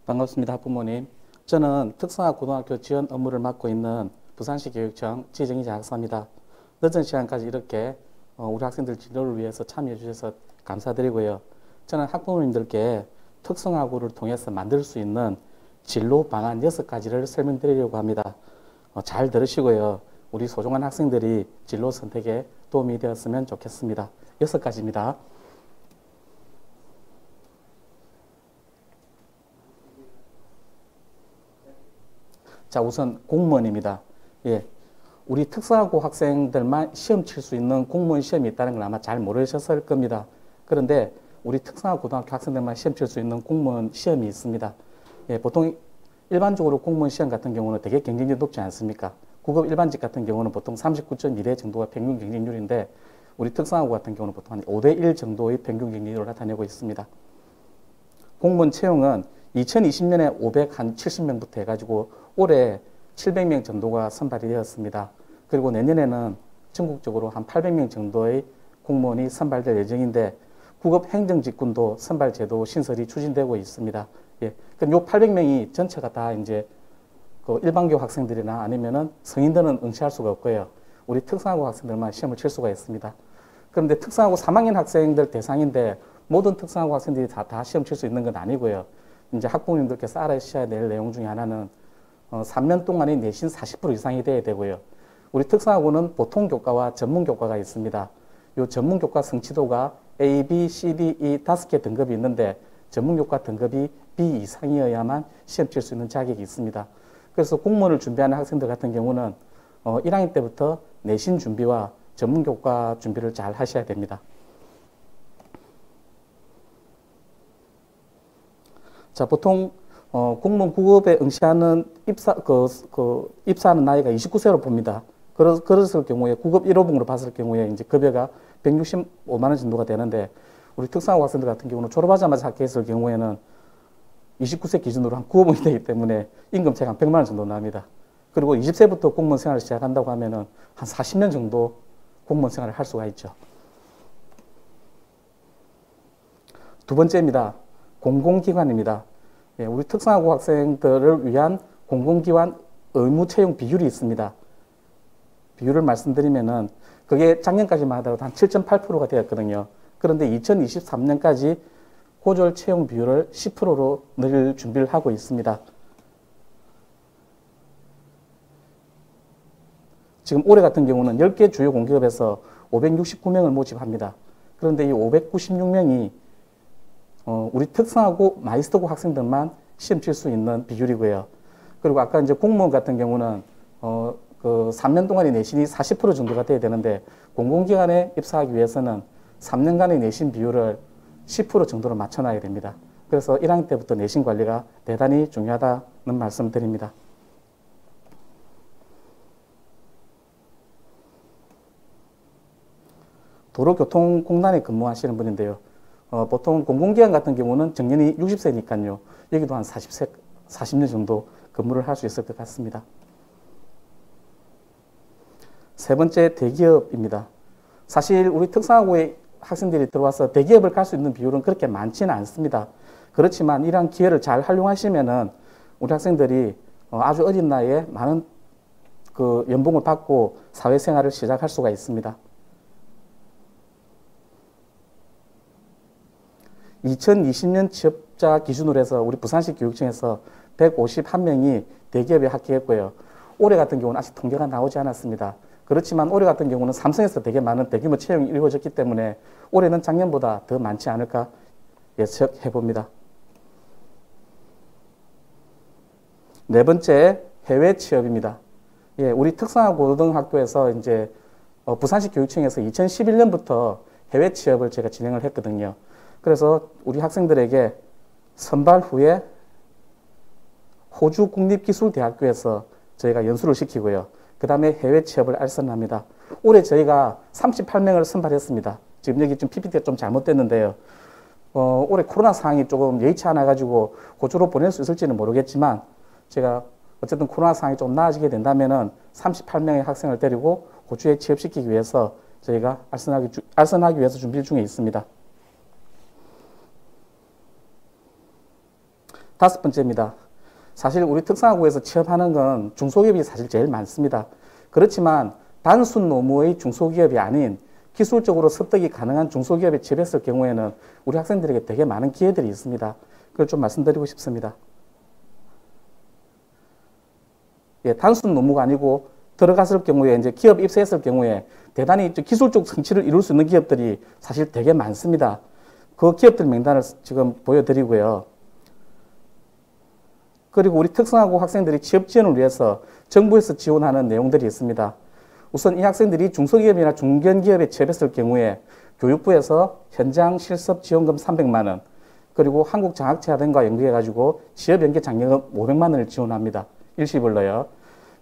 Speaker 14: 반갑습니다. 학부모님. 저는 특성화 고등학교 지원 업무를 맡고 있는 부산시 교육청 지정이자 학사입니다. 늦은 시간까지 이렇게 우리 학생들 진로를 위해서 참여해 주셔서 감사드리고요. 저는 학부모님들께 특성화고를 통해서 만들 수 있는 진로 방안 6가지를 설명드리려고 합니다. 잘 들으시고요. 우리 소중한 학생들이 진로 선택에 도움이 되었으면 좋겠습니다. 6가지입니다. 자, 우선 공무원입니다. 예, 우리 특성화고 학생들만 시험 칠 수 있는 공무원 시험이 있다는 걸 아마 잘 모르셨을 겁니다. 그런데 우리 특성화 고등학교 학생들만 시험 칠 수 있는 공무원 시험이 있습니다. 예, 보통 일반적으로 공무원 시험 같은 경우는 되게 경쟁률이 높지 않습니까? 구급 일반직 같은 경우는 보통 39.2대 정도가 평균 경쟁률인데 우리 특성화고 같은 경우는 보통 한 5대1 정도의 평균 경쟁률을 나타내고 있습니다. 공무원 채용은 2020년에 570명부터 해가지고 올해 700명 정도가 선발이 되었습니다. 그리고 내년에는 전국적으로 한 800명 정도의 공무원이 선발될 예정인데 구급 행정직군도 선발 제도 신설이 추진되고 있습니다. 예, 그럼 요 800명이 전체가 다 이제 그 일반교육 학생들이나 아니면은 성인들은 응시할 수가 없고요. 우리 특성화고 학생들만 시험을 칠 수가 있습니다. 그런데 특성화고 3학년 학생들 대상인데 모든 특성화고 학생들이 다 시험 칠 수 있는 건 아니고요. 이제 학부모님들께서 알아주셔야 될 내용 중에 하나는 3년 동안의 내신 40% 이상이 돼야 되고요. 우리 특성화고는 보통 교과와 전문 교과가 있습니다. 이 전문 교과 성취도가 A, B, C, D, E 5개 등급이 있는데 전문 교과 등급이 B 이상이어야만 시험 칠 수 있는 자격이 있습니다. 그래서 공무원을 준비하는 학생들 같은 경우는 1학년 때부터 내신 준비와 전문 교과 준비를 잘 하셔야 됩니다. 자, 보통 공무원 9급에 응시하는 입사하는 나이가 29세로 봅니다. 그랬을 경우에 9급 1호봉으로 봤을 경우에 이제 급여가 165만 원 정도가 되는데 우리 특성화고 학생들 같은 경우는 졸업하자마자 합격했을 경우에는 29세 기준으로 한 9호봉이 되기 때문에 임금차가 한 100만 원 정도 납니다. 그리고 20세부터 공무원 생활을 시작한다고 하면은 한 40년 정도 공무원 생활을 할 수가 있죠. 두 번째입니다. 공공기관입니다. 예, 우리 특성화고 학생들을 위한 공공기관 의무 채용 비율이 있습니다. 비율을 말씀드리면은 그게 작년까지만 하더라도 한 7.8%가 되었거든요. 그런데 2023년까지 고졸 채용 비율을 10%로 늘 준비를 하고 있습니다. 지금 올해 같은 경우는 10개 주요 공기업에서 569명을 모집합니다. 그런데 이 596명이 우리 특성화고 마이스터고 학생들만 시험 칠 수 있는 비율이고요. 그리고 아까 이제 공무원 같은 경우는 그 3년 동안의 내신이 40% 정도가 돼야 되는데 공공기관에 입사하기 위해서는 3년간의 내신 비율을 10% 정도로 맞춰놔야 됩니다. 그래서 1학년 때부터 내신 관리가 대단히 중요하다는 말씀드립니다. 도로교통공단에 근무하시는 분인데요. 보통 공공기관 같은 경우는 정년이 60세니까요. 여기도 한 40년 정도 근무를 할 수 있을 것 같습니다. 세 번째, 대기업입니다. 사실 우리 특성화고에 학생들이 들어와서 대기업을 갈 수 있는 비율은 그렇게 많지는 않습니다. 그렇지만 이러한 기회를 잘 활용하시면은 우리 학생들이 아주 어린 나이에 많은 그 연봉을 받고 사회생활을 시작할 수가 있습니다. 2020년 취업자 기준으로 해서 우리 부산시 교육청에서 151명이 대기업에 합격했고요. 올해 같은 경우는 아직 통계가 나오지 않았습니다. 그렇지만 올해 같은 경우는 삼성에서 되게 많은 대규모 채용이 이루어졌기 때문에 올해는 작년보다 더 많지 않을까 예측해 봅니다. 네 번째, 해외 취업입니다. 예, 우리 특성화고등학교에서 이제 부산시 교육청에서 2011년부터 해외 취업을 제가 진행을 했거든요. 그래서 우리 학생들에게 선발 후에 호주 국립기술대학교에서 저희가 연수를 시키고요. 그 다음에 해외 취업을 알선합니다. 올해 저희가 38명을 선발했습니다. 지금 여기 좀 PPT가 좀 잘못됐는데요. 올해 코로나 상황이 조금 여의치 않아가지고 호주로 보낼 수 있을지는 모르겠지만 제가 어쨌든 코로나 상황이 좀 나아지게 된다면은 38명의 학생을 데리고 호주에 취업시키기 위해서 저희가 알선하기 위해서 준비 중에 있습니다. 5번째입니다. 사실 우리 특성화고에서 취업하는 건 중소기업이 사실 제일 많습니다. 그렇지만 단순 노무의 중소기업이 아닌 기술적으로 습득이 가능한 중소기업에 취업했을 경우에는 우리 학생들에게 되게 많은 기회들이 있습니다. 그걸 좀 말씀드리고 싶습니다. 예, 단순 노무가 아니고 들어갔을 경우에 이제 기업 입사했을 경우에 대단히 기술적 성취를 이룰 수 있는 기업들이 사실 되게 많습니다. 그 기업들 명단을 지금 보여드리고요. 그리고 우리 특성화고 학생들이 취업 지원을 위해서 정부에서 지원하는 내용들이 있습니다. 우선 이 학생들이 중소기업이나 중견기업에 취업했을 경우에 교육부에서 현장 실습 지원금 300만 원, 그리고 한국장학재단과 연계해가지고 취업연계 장려금 500만 원을 지원합니다. 일시불로요.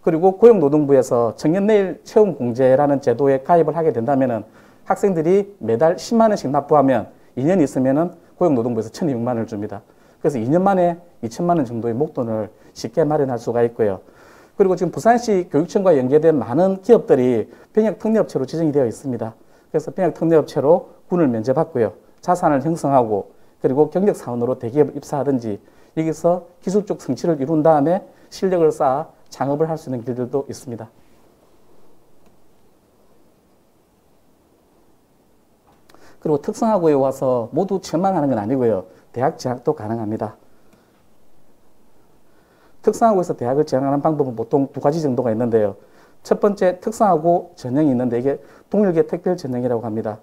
Speaker 14: 그리고 고용노동부에서 청년내일 채용공제라는 제도에 가입을 하게 된다면은 학생들이 매달 10만 원씩 납부하면 2년 있으면은 고용노동부에서 1,200만 원을 줍니다. 그래서 2년 만에 2천만 원 정도의 목돈을 쉽게 마련할 수가 있고요. 그리고 지금 부산시 교육청과 연계된 많은 기업들이 병역특례업체로 지정이 되어 있습니다. 그래서 병역특례업체로 군을 면제받고요. 자산을 형성하고 그리고 경력사원으로 대기업을 입사하든지 여기서 기술적 성취를 이룬 다음에 실력을 쌓아 창업을 할 수 있는 길들도 있습니다. 그리고 특성화고에 와서 모두 취업만 하는 건 아니고요. 대학 진학도 가능합니다. 특성화고에서 대학을 진학하는 방법은 보통 2가지 정도가 있는데요. 첫 번째 특성화고 전형이 있는데 이게 동일계 특별 전형이라고 합니다.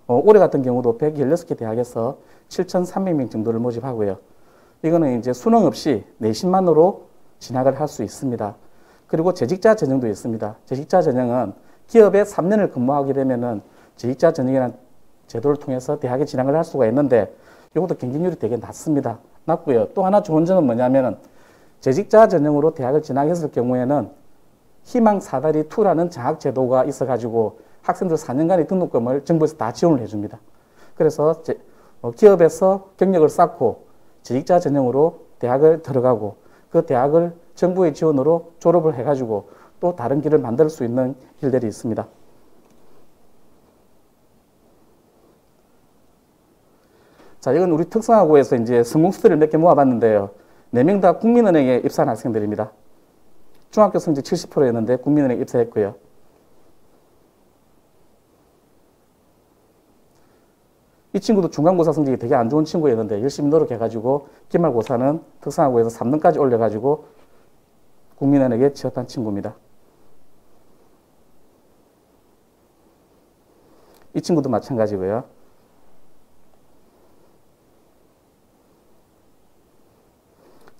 Speaker 14: 올해 같은 경우도 116개 대학에서 7,300명 정도를 모집하고요. 이거는 이제 수능 없이 내신만으로 진학을 할 수 있습니다. 그리고 재직자 전형도 있습니다. 재직자 전형은 기업에 3년을 근무하게 되면은 재직자 전형이라는 제도를 통해서 대학에 진학을 할 수가 있는데 이것도 경쟁률이 되게 낮습니다. 낮고요. 또 하나 좋은 점은 뭐냐면은 재직자 전형으로 대학을 진학했을 경우에는 희망 사다리 2라는 장학 제도가 있어가지고 학생들 4년간의 등록금을 정부에서 다 지원을 해줍니다. 그래서 기업에서 경력을 쌓고 재직자 전형으로 대학을 들어가고 그 대학을 정부의 지원으로 졸업을 해가지고 또 다른 길을 만들 수 있는 길들이 있습니다. 자, 이건 우리 특성화고에서 이제 성공 스토리를 몇 개 모아봤는데요. 4명 다 국민은행에 입사한 학생들입니다. 중학교 성적 70%였는데 국민은행에 입사했고요. 이 친구도 중간고사 성적이 되게 안 좋은 친구였는데 열심히 노력해가지고 기말고사는 특성화고에서 3등까지 올려가지고 국민은행에 취업한 친구입니다. 이 친구도 마찬가지고요.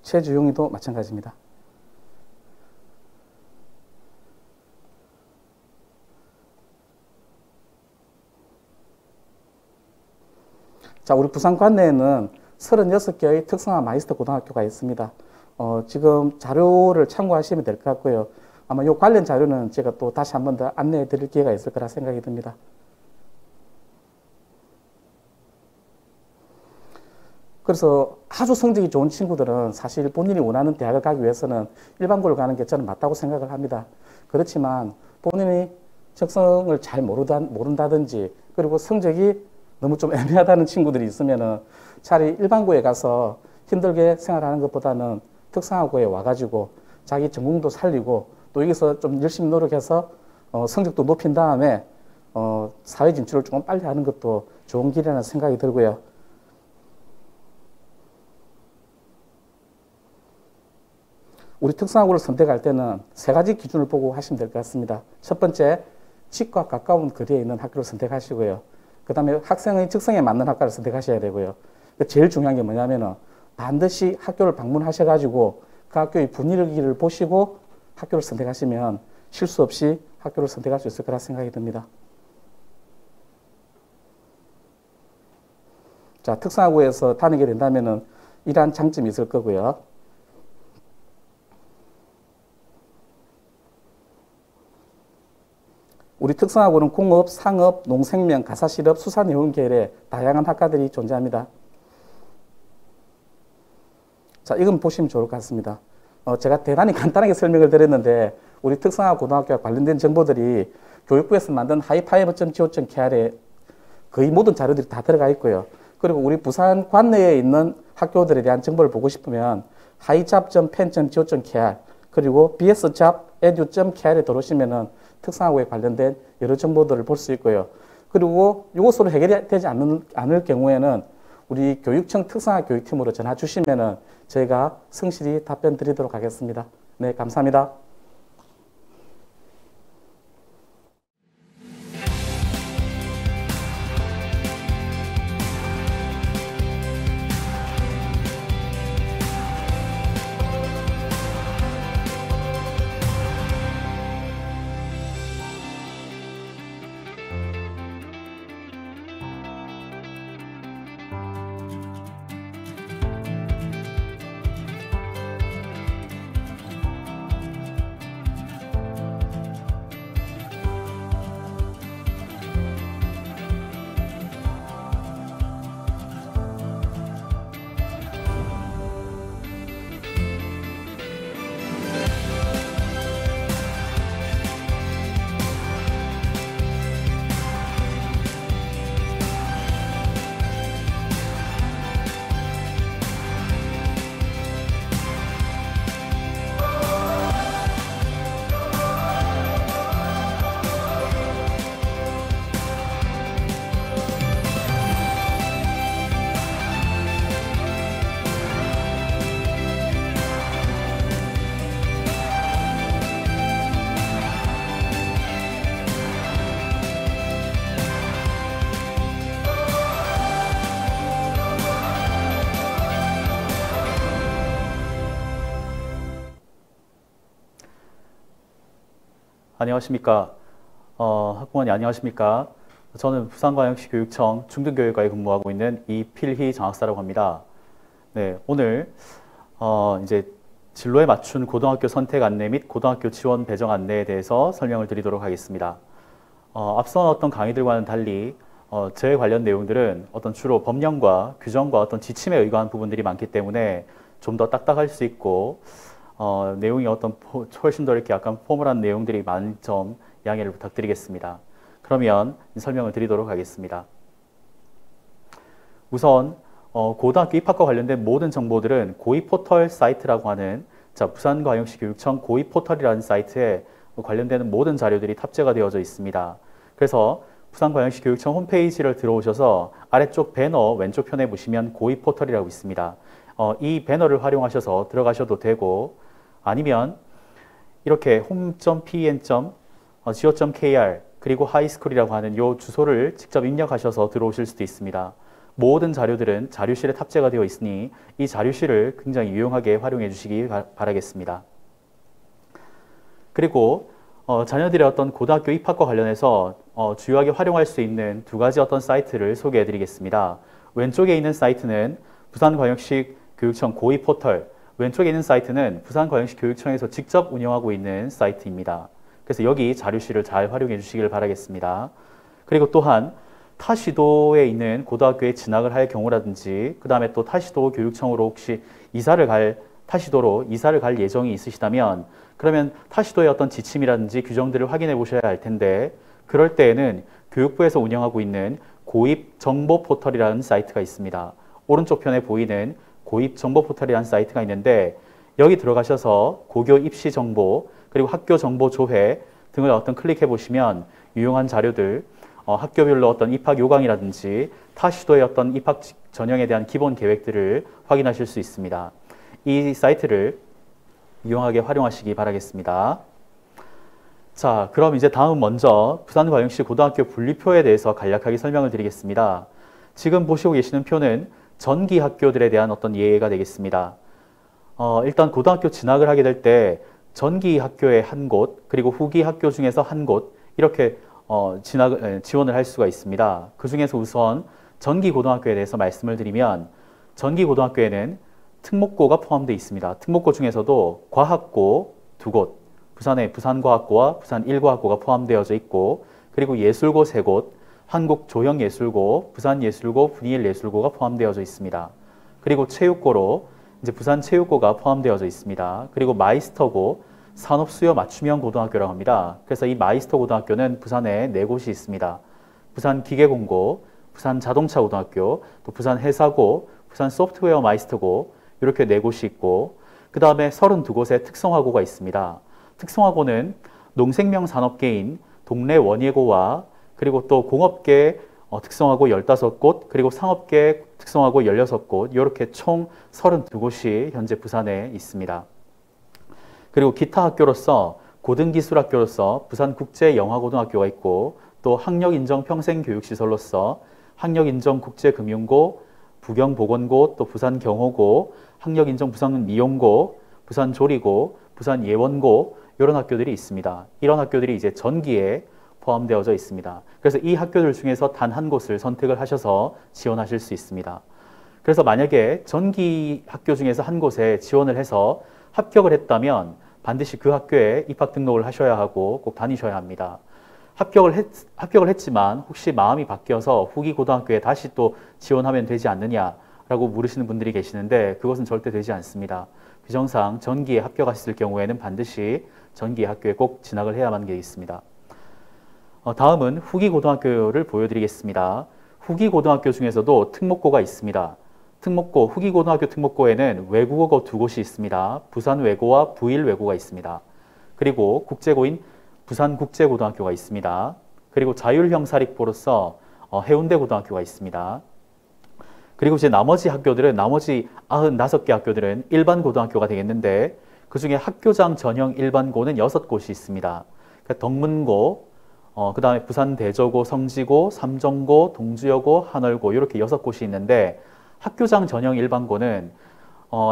Speaker 14: 최주용이도 마찬가지입니다. 자, 우리 부산 관내에는 36개의 특성화 마이스터 고등학교가 있습니다. 지금 자료를 참고하시면 될 것 같고요. 아마 이 관련 자료는 제가 또 다시 한 번 더 안내해 드릴 기회가 있을 거라 생각이 듭니다. 그래서 아주 성적이 좋은 친구들은 사실 본인이 원하는 대학을 가기 위해서는 일반고를 가는 게 저는 맞다고 생각을 합니다. 그렇지만 본인이 적성을 잘 모른다든지 그리고 성적이 너무 좀 애매하다는 친구들이 있으면은 차라리 일반고에 가서 힘들게 생활하는 것보다는 특성화고에 와가지고 자기 전공도 살리고 또 여기서 좀 열심히 노력해서 성적도 높인 다음에 사회 진출을 조금 빨리 하는 것도 좋은 길이라는 생각이 들고요. 우리 특성화고를 선택할 때는 3가지 기준을 보고 하시면 될 것 같습니다. 첫 번째, 집과 가까운 거리에 있는 학교를 선택하시고요. 그 다음에 학생의 적성에 맞는 학과를 선택하셔야 되고요. 제일 중요한 게 뭐냐면은 반드시 학교를 방문하셔가지고 그 학교의 분위기를 보시고 학교를 선택하시면 실수 없이 학교를 선택할 수 있을 거라 생각이 듭니다. 자, 특성화고에서 다니게 된다면은 이러한 장점이 있을 거고요. 우리 특성화고는 공업, 상업, 농생명, 가사실업, 수산해운 계열의 다양한 학과들이 존재합니다. 자, 이건 보시면 좋을 것 같습니다. 제가 대단히 간단하게 설명을 드렸는데 우리 특성화 고등학교와 관련된 정보들이 교육부에서 만든 highfive.go.kr에 거의 모든 자료들이 다 들어가 있고요. 그리고 우리 부산 관내에 있는 학교들에 대한 정보를 보고 싶으면 highjob.pen.go.kr 그리고 bsjob.edu.kr에 들어오시면은 특성화고에 관련된 여러 정보들을 볼 수 있고요. 그리고 이것으로 해결이 되지 않을 경우에는 우리 교육청 특성화 교육팀으로 전화 주시면은 저희가 성실히 답변 드리도록 하겠습니다. 네, 감사합니다.
Speaker 15: 안녕하십니까. 학부모님 안녕하십니까. 저는 부산광역시 교육청 중등교육과에 근무하고 있는 이필희 장학사라고 합니다. 네, 오늘 이제 진로에 맞춘 고등학교 선택 안내 및 고등학교 지원 배정 안내에 대해서 설명을 드리도록 하겠습니다. 앞선 어떤 강의들과는 달리 제 관련 내용들은 어떤 주로 법령과 규정과 어떤 지침에 의거한 부분들이 많기 때문에 좀 더 딱딱할 수 있고 내용이 어떤 훨씬 더 이렇게 약간 포멀한 내용들이 많은 점 양해를 부탁드리겠습니다. 그러면 설명을 드리도록 하겠습니다. 우선 고등학교 입학과 관련된 모든 정보들은 고입포털 사이트라고 하는 부산광역시 교육청 고입포털이라는 사이트에 관련되는 모든 자료들이 탑재가 되어져 있습니다. 그래서 부산광역시 교육청 홈페이지를 들어오셔서 아래쪽 배너 왼쪽 편에 보시면 고입포털이라고 있습니다. 이 배너를 활용하셔서 들어가셔도 되고 아니면 이렇게 home.pen.go.kr 그리고 하이스쿨이라고 하는 이 주소를 직접 입력하셔서 들어오실 수도 있습니다. 모든 자료들은 자료실에 탑재가 되어 있으니 이 자료실을 굉장히 유용하게 활용해 주시기 바라겠습니다. 그리고 자녀들의 어떤 고등학교 입학과 관련해서 주요하게 활용할 수 있는 두 가지 어떤 사이트를 소개해 드리겠습니다. 왼쪽에 있는 사이트는 부산광역시 교육청 고입포털, 왼쪽에 있는 사이트는 부산광역시 교육청에서 직접 운영하고 있는 사이트입니다. 그래서 여기 자료실을 잘 활용해 주시길 바라겠습니다. 그리고 또한 타 시도에 있는 고등학교에 진학을 할 경우라든지 그 다음에 또 타 시도 교육청으로 혹시 타 시도로 이사를 갈 예정이 있으시다면 그러면 타 시도의 어떤 지침이라든지 규정들을 확인해 보셔야 할 텐데 그럴 때에는 교육부에서 운영하고 있는 고입정보포털이라는 사이트가 있습니다. 오른쪽 편에 보이는 고입정보포털이라는 사이트가 있는데 여기 들어가셔서 고교 입시 정보 그리고 학교 정보 조회 등을 클릭해 보시면 유용한 자료들 학교별로 어떤 입학 요강이라든지 타 시도의 어떤 입학 전형에 대한 기본 계획들을 확인하실 수 있습니다. 이 사이트를 유용하게 활용하시기 바라겠습니다. 자, 그럼 이제 다음 먼저 부산광역시 고등학교 분리표에 대해서 간략하게 설명을 드리겠습니다. 지금 보시고 계시는 표는 전기 학교들에 대한 어떤 예가 되겠습니다. 일단 고등학교 진학을 하게 될 때 전기 학교의 한 곳, 그리고 후기 학교 중에서 한 곳 이렇게 지원을 할 수가 있습니다. 그 중에서 우선 전기 고등학교에 대해서 말씀을 드리면 전기 고등학교에는 특목고가 포함되어 있습니다. 특목고 중에서도 과학고 2곳, 부산의 부산과학고와 부산 일과학고가 포함되어져 있고, 그리고 예술고 3곳, 한국조형예술고, 부산예술고, 분이엘예술고가 포함되어져 있습니다. 그리고 체육고로 이제 부산체육고가 포함되어져 있습니다. 그리고 마이스터고, 산업수요 맞춤형 고등학교라고 합니다. 그래서 이 마이스터 고등학교는 부산에 4곳이 있습니다. 부산기계공고, 부산자동차고등학교, 또 부산회사고, 부산소프트웨어 마이스터고, 이렇게 4곳이 있고, 그 다음에 32곳의 특성화고가 있습니다. 특성화고는 농생명 산업계인 동래 원예고와 그리고 또 공업계 특성화고 15곳, 그리고 상업계 특성화고 16곳, 이렇게 총 32곳이 현재 부산에 있습니다. 그리고 기타 학교로서 고등기술학교로서 부산국제영화고등학교가 있고, 또 학력인정 평생교육시설로서 학력인정 국제금융고, 부경보건고, 또 부산경호고, 학력인정 부산미용고, 부산조리고, 부산예원고, 이런 학교들이 있습니다. 이런 학교들이 이제 전기에 포함되어져 있습니다. 그래서 이 학교들 중에서 단 한 곳을 선택을 하셔서 지원하실 수 있습니다. 그래서 만약에 전기 학교 중에서 한 곳에 지원을 해서 합격을 했다면 반드시 그 학교에 입학 등록을 하셔야 하고 꼭 다니셔야 합니다. 합격을 했지만 혹시 마음이 바뀌어서 후기 고등학교에 다시 또 지원하면 되지 않느냐라고 물으시는 분들이 계시는데, 그것은 절대 되지 않습니다. 규정상 전기에 합격하셨을 경우에는 반드시 전기 학교에 꼭 진학을 해야만 되겠습니다. 다음은 후기 고등학교를 보여드리겠습니다. 후기 고등학교 중에서도 특목고가 있습니다. 후기 고등학교 특목고에는 외국어고 2곳이 있습니다. 부산외고와 부일외고가 있습니다. 그리고 국제고인 부산국제고등학교가 있습니다. 그리고 자율형 사립고로서 해운대 고등학교가 있습니다. 그리고 이제 나머지 95개 학교들은 일반 고등학교가 되겠는데, 그 중에 학교장 전형 일반고는 6곳이 있습니다. 그러니까 덕문고, 그 다음에 부산대저고, 성지고, 삼정고, 동주여고, 한월고, 이렇게 6곳이 있는데, 학교장 전형 일반고는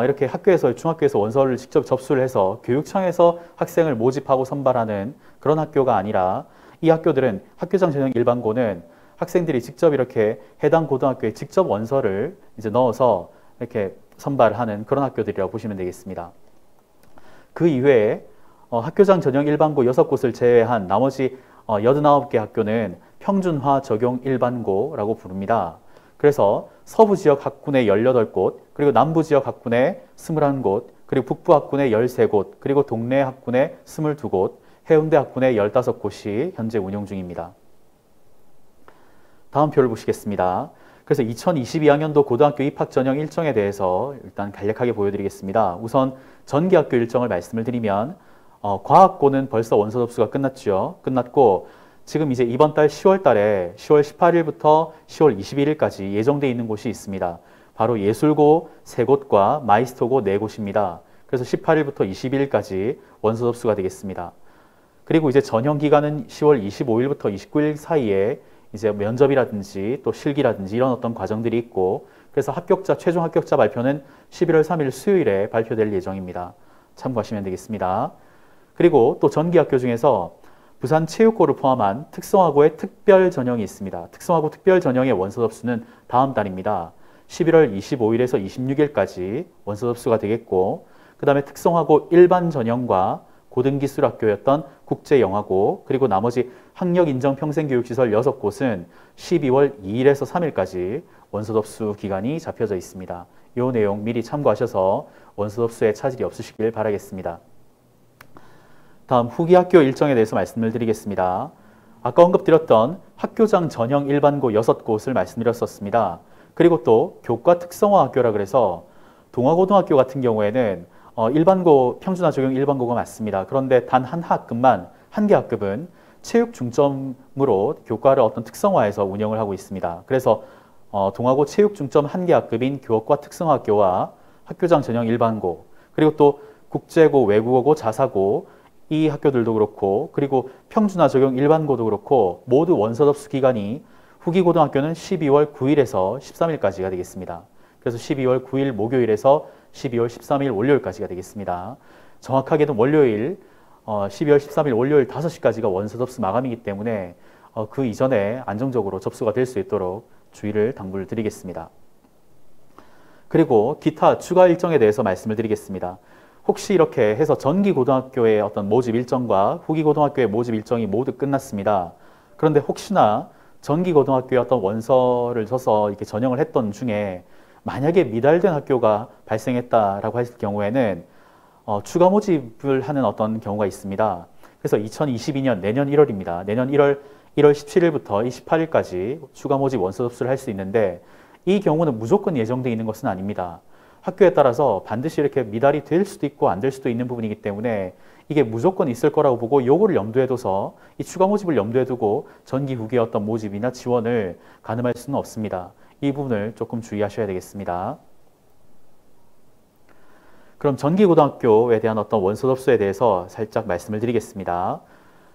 Speaker 15: 이렇게 중학교에서 원서를 직접 접수를 해서 교육청에서 학생을 모집하고 선발하는 그런 학교가 아니라, 이 학교들은 학교장 전형 일반고는 학생들이 직접 이렇게 해당 고등학교에 직접 원서를 이제 넣어서 이렇게 선발하는 그런 학교들이라고 보시면 되겠습니다. 그 이외에 학교장 전형 일반고 6곳을 제외한 나머지 89개 학교는 평준화 적용 일반고라고 부릅니다. 그래서 서부 지역 학군에 18곳, 그리고 남부 지역 학군에 21곳, 그리고 북부 학군에 13곳, 그리고 동래 학군에 22곳, 해운대 학군에 15곳이 현재 운영 중입니다. 다음 표를 보시겠습니다. 그래서 2022학년도 고등학교 입학 전형 일정에 대해서 일단 간략하게 보여드리겠습니다. 우선 전기학교 일정을 말씀을 드리면, 과학고는 벌써 원서 접수가 끝났고, 지금 이제 이번 달 10월 달에 10월 18일부터 10월 21일까지 예정되어 있는 곳이 있습니다. 바로 예술고 3곳과 마이스터고 4곳입니다. 그래서 18일부터 22일까지 원서 접수가 되겠습니다. 그리고 이제 전형 기간은 10월 25일부터 29일 사이에 이제 면접이라든지 또 실기라든지 이런 어떤 과정들이 있고, 그래서 최종 합격자 발표는 11월 3일 수요일에 발표될 예정입니다. 참고하시면 되겠습니다. 그리고 또 전기학교 중에서 부산체육고를 포함한 특성화고의 특별 전형이 있습니다. 특성화고 특별 전형의 원서 접수는 다음 달입니다. 11월 25일에서 26일까지 원서 접수가 되겠고, 그 다음에 특성화고 일반 전형과 고등기술학교였던 국제영화고, 그리고 나머지 학력인정평생교육시설 6곳은 12월 2일에서 3일까지 원서 접수 기간이 잡혀져 있습니다. 이 내용 미리 참고하셔서 원서 접수에 차질이 없으시길 바라겠습니다. 다음 후기 학교 일정에 대해서 말씀을 드리겠습니다. 아까 언급드렸던 학교장 전형 일반고 6곳을 말씀드렸었습니다. 그리고 또 교과 특성화 학교라 그래서 동화고등학교 같은 경우에는 일반고 평준화 적용 일반고가 맞습니다. 그런데 단 한 학급만, 한 개 학급은 체육 중점으로 교과를 어떤 특성화해서 운영을 하고 있습니다. 그래서 동화고 체육 중점 한 개 학급인 교과 특성화 학교와 학교장 전형 일반고, 그리고 또 국제고, 외국어고, 자사고 이 학교들도 그렇고, 그리고 평준화 적용 일반고도 그렇고 모두 원서 접수 기간이 후기 고등학교는 12월 9일에서 13일까지가 되겠습니다. 그래서 12월 9일 목요일에서 12월 13일 월요일까지가 되겠습니다. 정확하게는 월요일 12월 13일 월요일 5시까지가 원서 접수 마감이기 때문에 그 이전에 안정적으로 접수가 될 수 있도록 주의를 당부를 드리겠습니다. 그리고 기타 추가 일정에 대해서 말씀을 드리겠습니다. 혹시 이렇게 해서 전기고등학교의 어떤 모집 일정과 후기고등학교의 모집 일정이 모두 끝났습니다. 그런데 혹시나 전기고등학교에 어떤 원서를 써서 이렇게 전형을 했던 중에 만약에 미달된 학교가 발생했다라고 했을 경우에는 추가 모집을 하는 어떤 경우가 있습니다. 그래서 2022년 내년 1월입니다. 내년 1월 17일부터 28일까지 추가 모집 원서 접수를 할 수 있는데 이 경우는 무조건 예정되어 있는 것은 아닙니다. 학교에 따라서 반드시 이렇게 미달이 될 수도 있고 안 될 수도 있는 부분이기 때문에 이게 무조건 있을 거라고 보고 요거를 염두에 둬서 이 추가 모집을 염두에 두고 전기 후기의 어떤 모집이나 지원을 가늠할 수는 없습니다. 이 부분을 조금 주의하셔야 되겠습니다. 그럼 전기고등학교에 대한 어떤 원서 접수에 대해서 살짝 말씀을 드리겠습니다.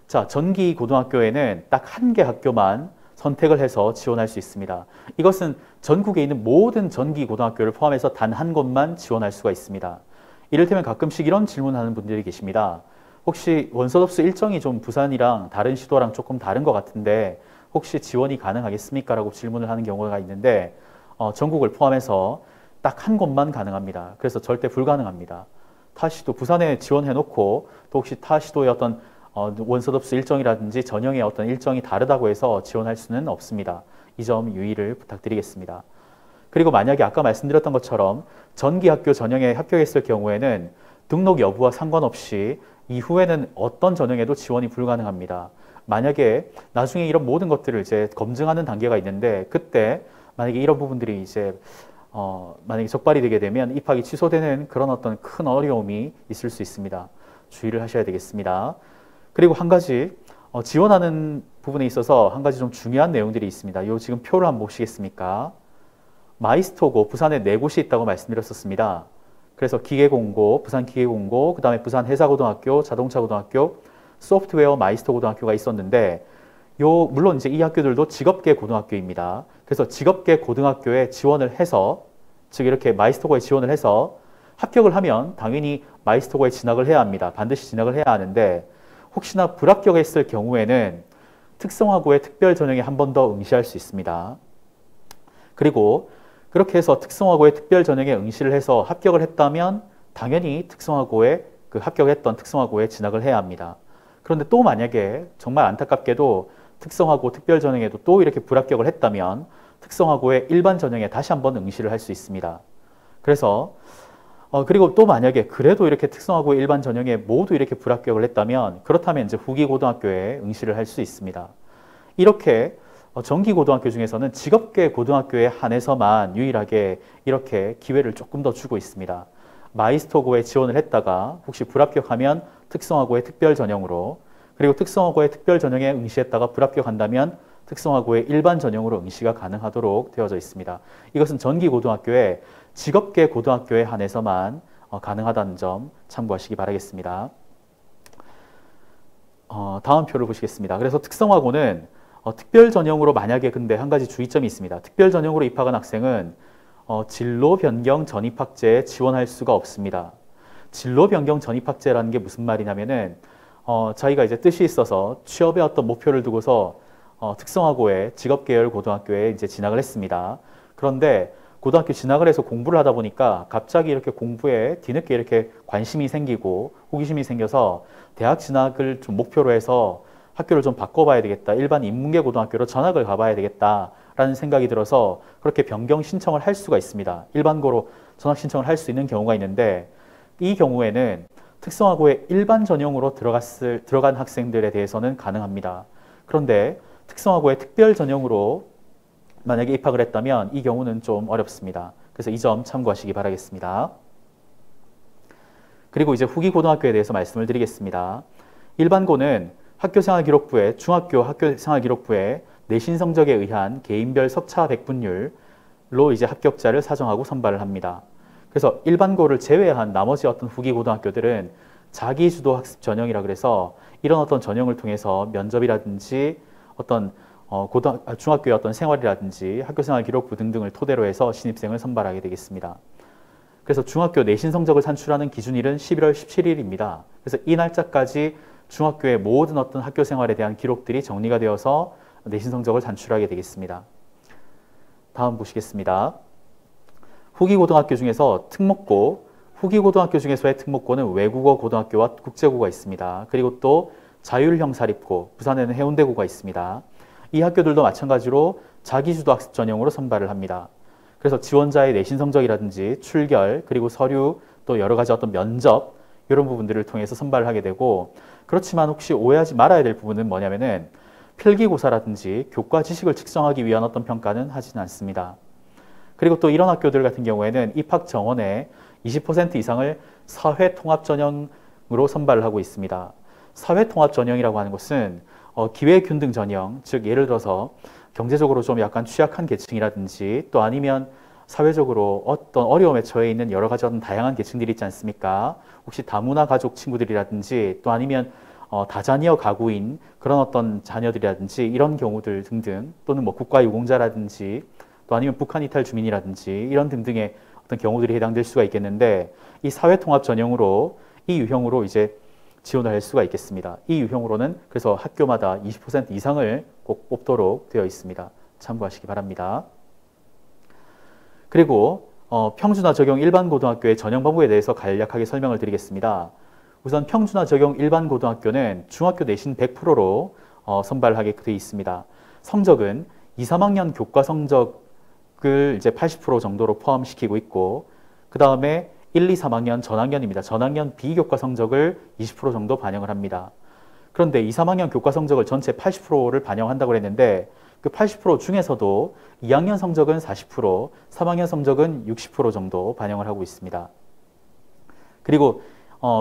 Speaker 15: 자, 전기고등학교에는 딱 한 개 학교만 선택을 해서 지원할 수 있습니다. 이것은 전국에 있는 모든 전기고등학교를 포함해서 단 한 곳만 지원할 수가 있습니다. 이를테면 가끔씩 이런 질문하는 분들이 계십니다. 혹시 원서 접수 일정이 좀 부산이랑 다른 시도랑 조금 다른 것 같은데 혹시 지원이 가능하겠습니까? 라고 질문을 하는 경우가 있는데 전국을 포함해서 딱 한 곳만 가능합니다. 그래서 절대 불가능합니다. 타 시도 부산에 지원해놓고 또 혹시 타 시도의 어떤 원서 접수 일정이라든지 전형의 어떤 일정이 다르다고 해서 지원할 수는 없습니다. 이 점 유의를 부탁드리겠습니다. 그리고 만약에 아까 말씀드렸던 것처럼 전기학교 전형에 합격했을 경우에는 등록 여부와 상관없이 이후에는 어떤 전형에도 지원이 불가능합니다. 만약에 나중에 이런 모든 것들을 이제 검증하는 단계가 있는데 그때 만약에 이런 부분들이 이제 만약에 적발이 되게 되면 입학이 취소되는 그런 어떤 큰 어려움이 있을 수 있습니다. 주의를 하셔야 되겠습니다. 그리고 한 가지 지원하는 부분에 있어서 한 가지 좀 중요한 내용들이 있습니다. 요 지금 표를 한번 보시겠습니까? 마이스토고 부산에 4곳이 있다고 말씀드렸었습니다. 그래서 기계공고, 부산기계공고, 그 다음에 부산회사고등학교, 자동차고등학교, 소프트웨어 마이스토고등학교가 있었는데 물론 이제 이 학교들도 직업계 고등학교입니다. 그래서 직업계 고등학교에 지원을 해서 즉 이렇게 마이스토고에 지원을 해서 합격을 하면 당연히 마이스토고에 진학을 해야 합니다. 반드시 진학을 해야 하는데 혹시나 불합격했을 경우에는 특성화고의 특별 전형에 한 번 더 응시할 수 있습니다. 그리고 그렇게 해서 특성화고의 특별 전형에 응시를 해서 합격을 했다면 당연히 특성화고에 합격했던 특성화고에 진학을 해야 합니다. 그런데 또 만약에 정말 안타깝게도 특성화고 특별 전형에도 또 이렇게 불합격을 했다면 특성화고의 일반 전형에 다시 한번 응시를 할 수 있습니다. 그래서 그리고 또 만약에 그래도 이렇게 특성화고 일반 전형에 모두 이렇게 불합격을 했다면 그렇다면 이제 후기고등학교에 응시를 할 수 있습니다. 이렇게 전기고등학교 중에서는 직업계 고등학교에 한해서만 유일하게 이렇게 기회를 조금 더 주고 있습니다. 마이스토고에 지원을 했다가 혹시 불합격하면 특성화고의 특별 전형으로 그리고 특성화고의 특별 전형에 응시했다가 불합격한다면 특성화고의 일반 전형으로 응시가 가능하도록 되어져 있습니다. 이것은 전기고등학교의 직업계 고등학교에 한해서만 가능하다는 점 참고하시기 바라겠습니다. 다음 표를 보시겠습니다. 그래서 특성화고는 특별 전형으로 만약에 근데 한 가지 주의점이 있습니다. 특별 전형으로 입학한 학생은 진로 변경 전입학제에 지원할 수가 없습니다. 진로 변경 전입학제라는 게 무슨 말이냐면은 자기가 이제 뜻이 있어서 취업의 어떤 목표를 두고서 특성화고에 직업계열 고등학교에 이제 진학을 했습니다. 그런데 고등학교 진학을 해서 공부를 하다 보니까 갑자기 이렇게 공부에 뒤늦게 이렇게 관심이 생기고 호기심이 생겨서 대학 진학을 좀 목표로 해서 학교를 좀 바꿔봐야 되겠다. 일반 인문계 고등학교로 전학을 가봐야 되겠다라는 생각이 들어서 그렇게 변경 신청을 할 수가 있습니다. 일반고로 전학 신청을 할 수 있는 경우가 있는데 이 경우에는 특성화고에 일반 전형으로 들어간 학생들에 대해서는 가능합니다. 그런데 특성화고에 특별 전형으로 만약에 입학을 했다면 이 경우는 좀 어렵습니다. 그래서 이 점 참고하시기 바라겠습니다. 그리고 이제 후기고등학교에 대해서 말씀을 드리겠습니다. 일반고는 학교생활기록부에 중학교 학교생활기록부에 내신 성적에 의한 개인별 석차 백분율로 이제 합격자를 사정하고 선발을 합니다. 그래서 일반고를 제외한 나머지 어떤 후기고등학교들은 자기주도 학습 전형이라 그래서 이런 어떤 전형을 통해서 면접이라든지 어떤 중학교의 어떤 생활이라든지 학교생활기록부 등등을 토대로 해서 신입생을 선발하게 되겠습니다. 그래서 중학교 내신 성적을 산출하는 기준일은 11월 17일입니다. 그래서 이 날짜까지 중학교의 모든 어떤 학교생활에 대한 기록들이 정리가 되어서 내신 성적을 산출하게 되겠습니다. 다음 보시겠습니다. 후기고등학교 중에서 특목고, 후기고등학교 중에서의 특목고는 외국어 고등학교와 국제고가 있습니다. 그리고 또 자율형 사립고, 부산에는 해운대고가 있습니다. 이 학교들도 마찬가지로 자기주도 학습 전형으로 선발을 합니다. 그래서 지원자의 내신 성적이라든지 출결, 그리고 서류, 또 여러 가지 어떤 면접, 이런 부분들을 통해서 선발을 하게 되고, 그렇지만 혹시 오해하지 말아야 될 부분은 뭐냐면은 필기고사라든지 교과 지식을 측정하기 위한 어떤 평가는 하지는 않습니다. 그리고 또 이런 학교들 같은 경우에는 입학 정원의 20% 이상을 사회통합전형으로 선발을 하고 있습니다. 사회통합전형이라고 하는 것은 기회균등 전형, 즉 예를 들어서 경제적으로 좀 약간 취약한 계층이라든지 또 아니면 사회적으로 어떤 어려움에 처해 있는 여러 가지 어떤 다양한 계층들이 있지 않습니까? 혹시 다문화 가족 친구들이라든지 또 아니면 다자녀 가구인 그런 어떤 자녀들이라든지 이런 경우들 등등, 또는 뭐 국가유공자라든지 또 아니면 북한 이탈 주민이라든지 이런 등등의 어떤 경우들이 해당될 수가 있겠는데, 이 사회통합 전형으로 이 유형으로 이제 지원을 할 수가 있겠습니다. 이 유형으로는 그래서 학교마다 20% 이상을 꼭 뽑도록 되어 있습니다. 참고하시기 바랍니다. 그리고 평준화 적용 일반고등학교의 전형 과목에 대해서 간략하게 설명을 드리겠습니다. 우선 평준화 적용 일반고등학교는 중학교 내신 100%로 선발하게 되어 있습니다. 성적은 2, 3학년 교과 성적을 이제 80% 정도로 포함시키고 있고, 그 다음에 1, 2, 3학년 전학년입니다. 전학년 비교과 성적을 20% 정도 반영을 합니다. 그런데 2, 3학년 교과 성적을 전체 80%를 반영한다고 했는데 그 80% 중에서도 2학년 성적은 40%, 3학년 성적은 60% 정도 반영을 하고 있습니다. 그리고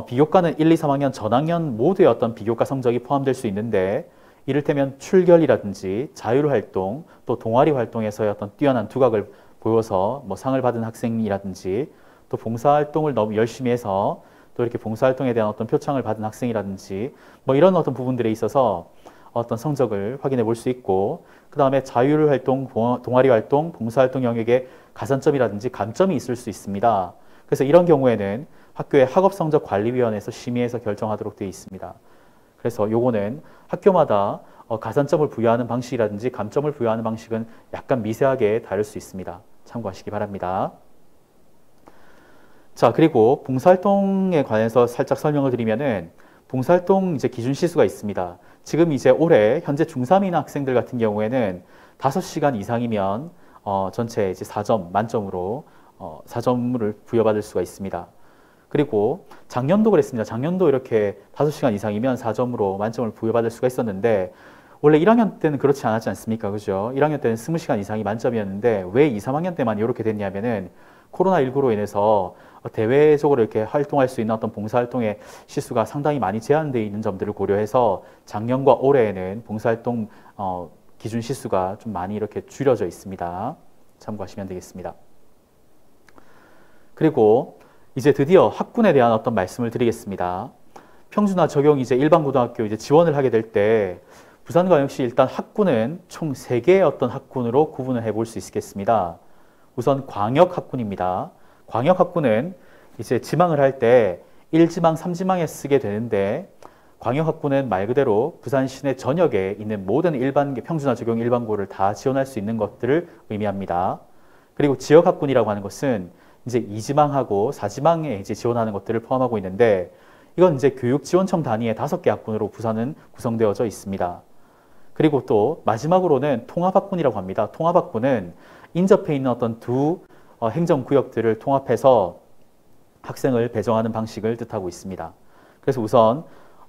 Speaker 15: 비교과는 1, 2, 3학년 전학년 모두의 어떤 비교과 성적이 포함될 수 있는데, 이를테면 출결이라든지 자율활동, 또 동아리 활동에서의 어떤 뛰어난 두각을 보여서 뭐 상을 받은 학생이라든지, 또 봉사활동을 너무 열심히 해서 또 이렇게 봉사활동에 대한 어떤 표창을 받은 학생이라든지 뭐 이런 어떤 부분들에 있어서 어떤 성적을 확인해 볼 수 있고, 그 다음에 자율활동, 동아리 활동, 봉사활동 영역에 가산점이라든지 감점이 있을 수 있습니다. 그래서 이런 경우에는 학교의 학업성적관리위원회에서 심의해서 결정하도록 되어 있습니다. 그래서 요거는 학교마다 가산점을 부여하는 방식이라든지 감점을 부여하는 방식은 약간 미세하게 다를 수 있습니다. 참고하시기 바랍니다. 자, 그리고 봉사활동에 관해서 살짝 설명을 드리면은 봉사활동 이제 기준 시수가 있습니다. 지금 이제 올해 현재 중3인 학생들 같은 경우에는 5시간 이상이면 전체 이제 4점 만점으로 4점을 부여받을 수가 있습니다. 그리고 작년도 그랬습니다. 작년도 이렇게 5시간 이상이면 4점으로 만점을 부여받을 수가 있었는데, 원래 1학년 때는 그렇지 않았지 않습니까? 그죠? 1학년 때는 20시간 이상이 만점이었는데 왜 2, 3학년 때만 이렇게 됐냐면은 코로나19로 인해서 대외적으로 이렇게 활동할 수 있는 어떤 봉사활동의 시수가 상당히 많이 제한되어 있는 점들을 고려해서 작년과 올해에는 봉사활동 기준 시수가 좀 많이 이렇게 줄여져 있습니다. 참고하시면 되겠습니다. 그리고 이제 드디어 학군에 대한 어떤 말씀을 드리겠습니다. 평준화 적용 이제 일반고등학교 이제 지원을 하게 될 때 부산광역시 일단 학군은 총 3개의 어떤 학군으로 구분을 해볼 수 있겠습니다. 우선 광역학군입니다. 광역학군은 이제 지망을 할 때 1지망, 3지망에 쓰게 되는데, 광역학군은 말 그대로 부산 시내 전역에 있는 모든 평준화 적용 일반고를 다 지원할 수 있는 것들을 의미합니다. 그리고 지역학군이라고 하는 것은 이제 2지망하고 4지망에 이제 지원하는 것들을 포함하고 있는데, 이건 이제 교육지원청 단위의 5개 학군으로 부산은 구성되어져 있습니다. 그리고 또 마지막으로는 통합학군이라고 합니다. 통합학군은 인접해 있는 어떤 두 행정구역들을 통합해서 학생을 배정하는 방식을 뜻하고 있습니다. 그래서 우선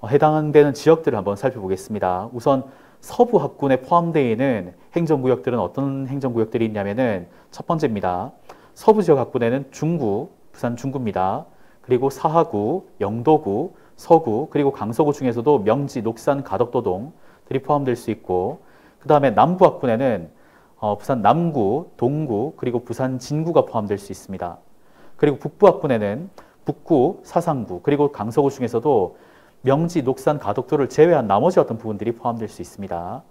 Speaker 15: 해당되는 지역들을 한번 살펴보겠습니다. 우선 서부 학군에 포함되어 있는 행정구역들은 어떤 행정구역들이 있냐면은 첫 번째입니다. 서부 지역 학군에는 중구, 부산 중구입니다. 그리고 사하구, 영도구, 서구, 그리고 강서구 중에서도 명지, 녹산, 가덕도동들이 포함될 수 있고, 그 다음에 남부 학군에는 부산 남구, 동구, 그리고 부산 진구가 포함될 수 있습니다. 그리고 북부 학군에는 북구, 사상구, 그리고 강서구 중에서도 명지, 녹산, 가덕도를 제외한 나머지 어떤 부분들이 포함될 수 있습니다.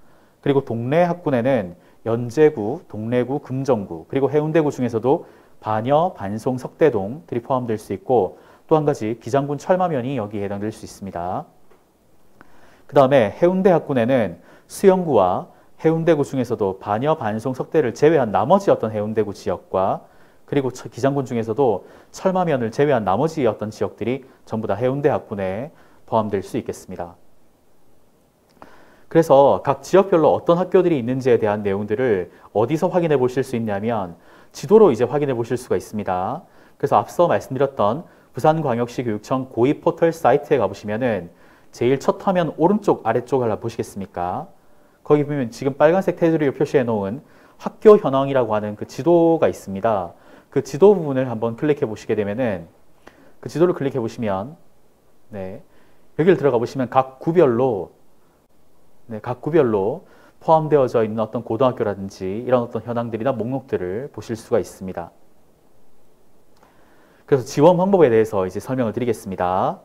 Speaker 15: 그리고 동래 학군에는 연제구, 동래구, 금정구, 그리고 해운대구 중에서도 반여, 반송, 석대동들이 포함될 수 있고, 또 한 가지 기장군 철마면이 여기에 해당될 수 있습니다. 그 다음에 해운대 학군에는 수영구와 해운대구 중에서도 반여, 반송, 석대를 제외한 나머지 어떤 해운대구 지역과, 그리고 기장군 중에서도 철마면을 제외한 나머지 어떤 지역들이 전부 다 해운대 학군에 포함될 수 있겠습니다. 그래서 각 지역별로 어떤 학교들이 있는지에 대한 내용들을 어디서 확인해 보실 수 있냐면 지도로 이제 확인해 보실 수가 있습니다. 그래서 앞서 말씀드렸던 부산광역시 교육청 고위 포털 사이트에 가보시면은 제일 첫 화면 오른쪽 아래쪽을 한번 보시겠습니까? 거기 보면 지금 빨간색 테두리로 표시해 놓은 학교 현황이라고 하는 그 지도가 있습니다. 그 지도 부분을 한번 클릭해 보시게 되면은 그 지도를 클릭해 보시면 네, 여기를 들어가 보시면 각 구별로 포함되어져 있는 어떤 고등학교라든지 이런 어떤 현황들이나 목록들을 보실 수가 있습니다. 그래서 지원 방법에 대해서 이제 설명을 드리겠습니다.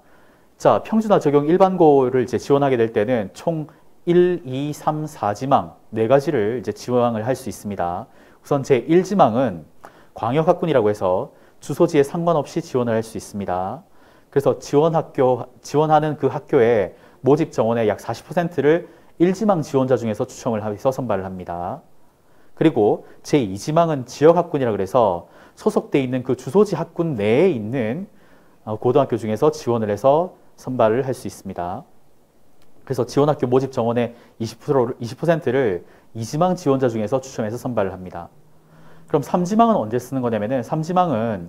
Speaker 15: 자, 평준화 적용 일반고를 이제 지원하게 될 때는 총 1, 2, 3, 4지망 4가지를 이제 지원을 할 수 있습니다. 우선 제 1지망은 광역학군이라고 해서 주소지에 상관없이 지원을 할 수 있습니다. 그래서 지원하는 그 학교의 모집 정원의 약 40%를 1지망 지원자 중에서 추첨을 해서 선발을 합니다. 그리고 제2지망은 지역학군이라 그래서 소속돼 있는 그 주소지 학군 내에 있는 고등학교 중에서 지원을 해서 선발을 할 수 있습니다. 그래서 지원학교 모집 정원의 20%를 2지망 지원자 중에서 추첨해서 선발을 합니다. 그럼 3지망은 언제 쓰는 거냐면은 3지망은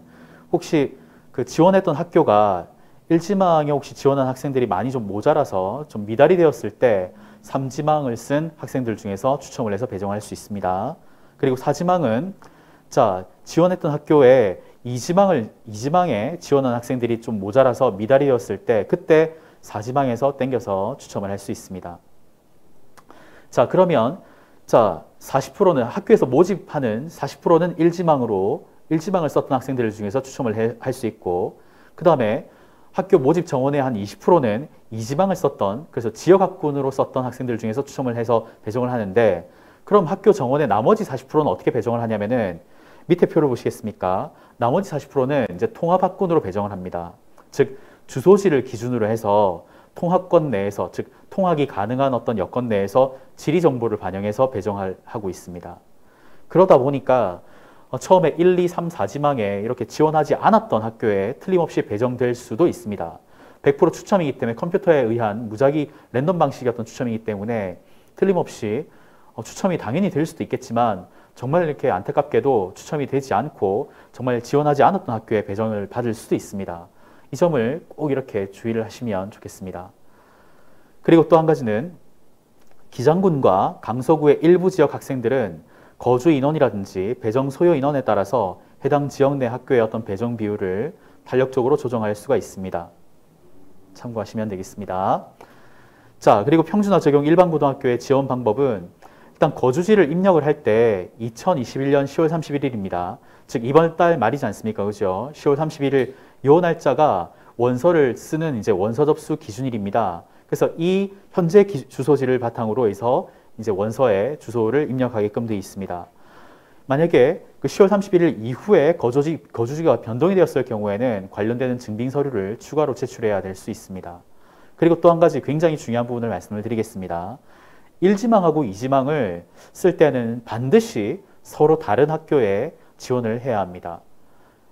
Speaker 15: 혹시 그 지원했던 학교가 1지망에 혹시 지원한 학생들이 많이 좀 모자라서 좀 미달이 되었을 때 3지망을 쓴 학생들 중에서 추첨을 해서 배정할 수 있습니다. 그리고 4지망은 자, 지원했던 학교에 2지망에 지원한 학생들이 좀 모자라서 미달이 되었을 때 그때 4지망에서 땡겨서 추첨을 할 수 있습니다. 자, 그러면 자, 40%는 학교에서 모집하는 40%는 1지망을 썼던 학생들 중에서 추첨을 할 수 있고 그 다음에 학교 모집 정원의 한 20%는 2지망을 썼던 그래서 지역학군으로 썼던 학생들 중에서 추첨을 해서 배정을 하는데 그럼 학교 정원의 나머지 40%는 어떻게 배정을 하냐면은 밑에 표를 보시겠습니까? 나머지 40%는 이제 통합학군으로 배정을 합니다. 즉 주소지를 기준으로 해서 통합권 내에서 즉 통학이 가능한 어떤 여건 내에서 지리 정보를 반영해서 배정을 하고 있습니다. 그러다 보니까 처음에 1, 2, 3, 4지망에 이렇게 지원하지 않았던 학교에 틀림없이 배정될 수도 있습니다. 100% 추첨이기 때문에 컴퓨터에 의한 무작위 랜덤 방식이었던 추첨이기 때문에 틀림없이 추첨이 당연히 될 수도 있겠지만 정말 이렇게 안타깝게도 추첨이 되지 않고 정말 지원하지 않았던 학교에 배정을 받을 수도 있습니다. 이 점을 꼭 이렇게 주의를 하시면 좋겠습니다. 그리고 또 한 가지는 기장군과 강서구의 일부 지역 학생들은 거주 인원이라든지 배정 소요 인원에 따라서 해당 지역 내 학교의 어떤 배정 비율을 탄력적으로 조정할 수가 있습니다. 참고하시면 되겠습니다. 자, 그리고 평준화 적용 일반고등학교의 지원 방법은 일단 거주지를 입력을 할 때 2021년 10월 31일입니다. 즉 이번 달 말이지 않습니까? 그죠? 10월 31일 요 날짜가 원서를 쓰는 이제 원서 접수 기준일입니다. 그래서 이 현재 주소지를 바탕으로 해서 이제 원서에 주소를 입력하게끔 되어 있습니다. 만약에 그 10월 31일 이후에 거주지가 변동이 되었을 경우에는 관련되는 증빙 서류를 추가로 제출해야 될 수 있습니다. 그리고 또 한 가지 굉장히 중요한 부분을 말씀을 드리겠습니다. 1지망하고 2지망을 쓸 때는 반드시 서로 다른 학교에 지원을 해야 합니다.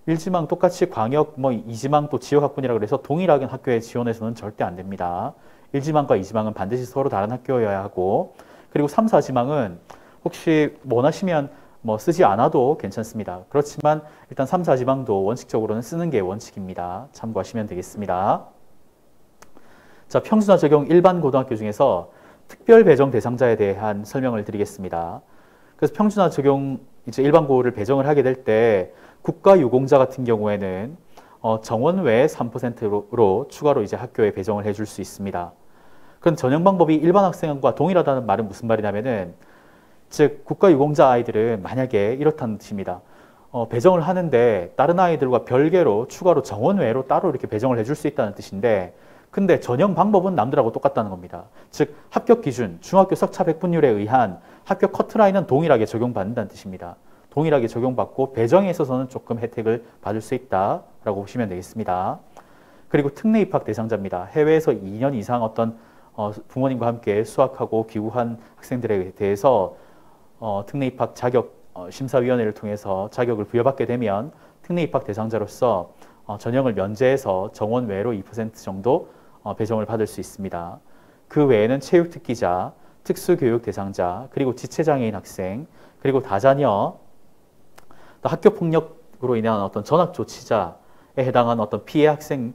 Speaker 15: 1지망 똑같이 광역, 2지망 또 지역학군이라고 해서 동일하게 학교에 지원해서는 절대 안 됩니다. 1지망과 2지망은 반드시 서로 다른 학교여야 하고 그리고 3, 4지망은 혹시 원하시면 쓰지 않아도 괜찮습니다. 그렇지만 일단 3, 4지망도 원칙적으로는 쓰는 게 원칙입니다. 참고하시면 되겠습니다. 자, 평준화 적용 일반 고등학교 중에서 특별 배정 대상자에 대한 설명을 드리겠습니다. 그래서 평준화 적용 이제 일반고를 배정을 하게 될 때 국가유공자 같은 경우에는 정원 외에 3%로 추가로 이제 학교에 배정을 해줄 수 있습니다. 그런 전형 방법이 일반 학생과 동일하다는 말은 무슨 말이냐면은 즉 국가유공자 아이들은 만약에 이렇다는 뜻입니다. 배정을 하는데 다른 아이들과 별개로 추가로 정원 외로 따로 이렇게 배정을 해줄 수 있다는 뜻인데 근데 전형 방법은 남들하고 똑같다는 겁니다. 즉 합격 기준, 중학교 석차 백분율에 의한 합격 커트라인은 동일하게 적용받는다는 뜻입니다. 동일하게 적용받고 배정에 있어서는 조금 혜택을 받을 수 있다라고 보시면 되겠습니다. 그리고 특례 입학 대상자입니다. 해외에서 2년 이상 어떤 부모님과 함께 수학하고 귀국한 학생들에 대해서 특례 입학 자격 심사위원회를 통해서 자격을 부여받게 되면 특례 입학 대상자로서 전형을 면제해서 정원 외로 2% 정도 배정을 받을 수 있습니다. 그 외에는 체육특기자, 특수교육 대상자, 그리고 지체장애인 학생, 그리고 다자녀, 또 학교폭력으로 인한 어떤 전학조치자에 해당한 어떤 피해 학생,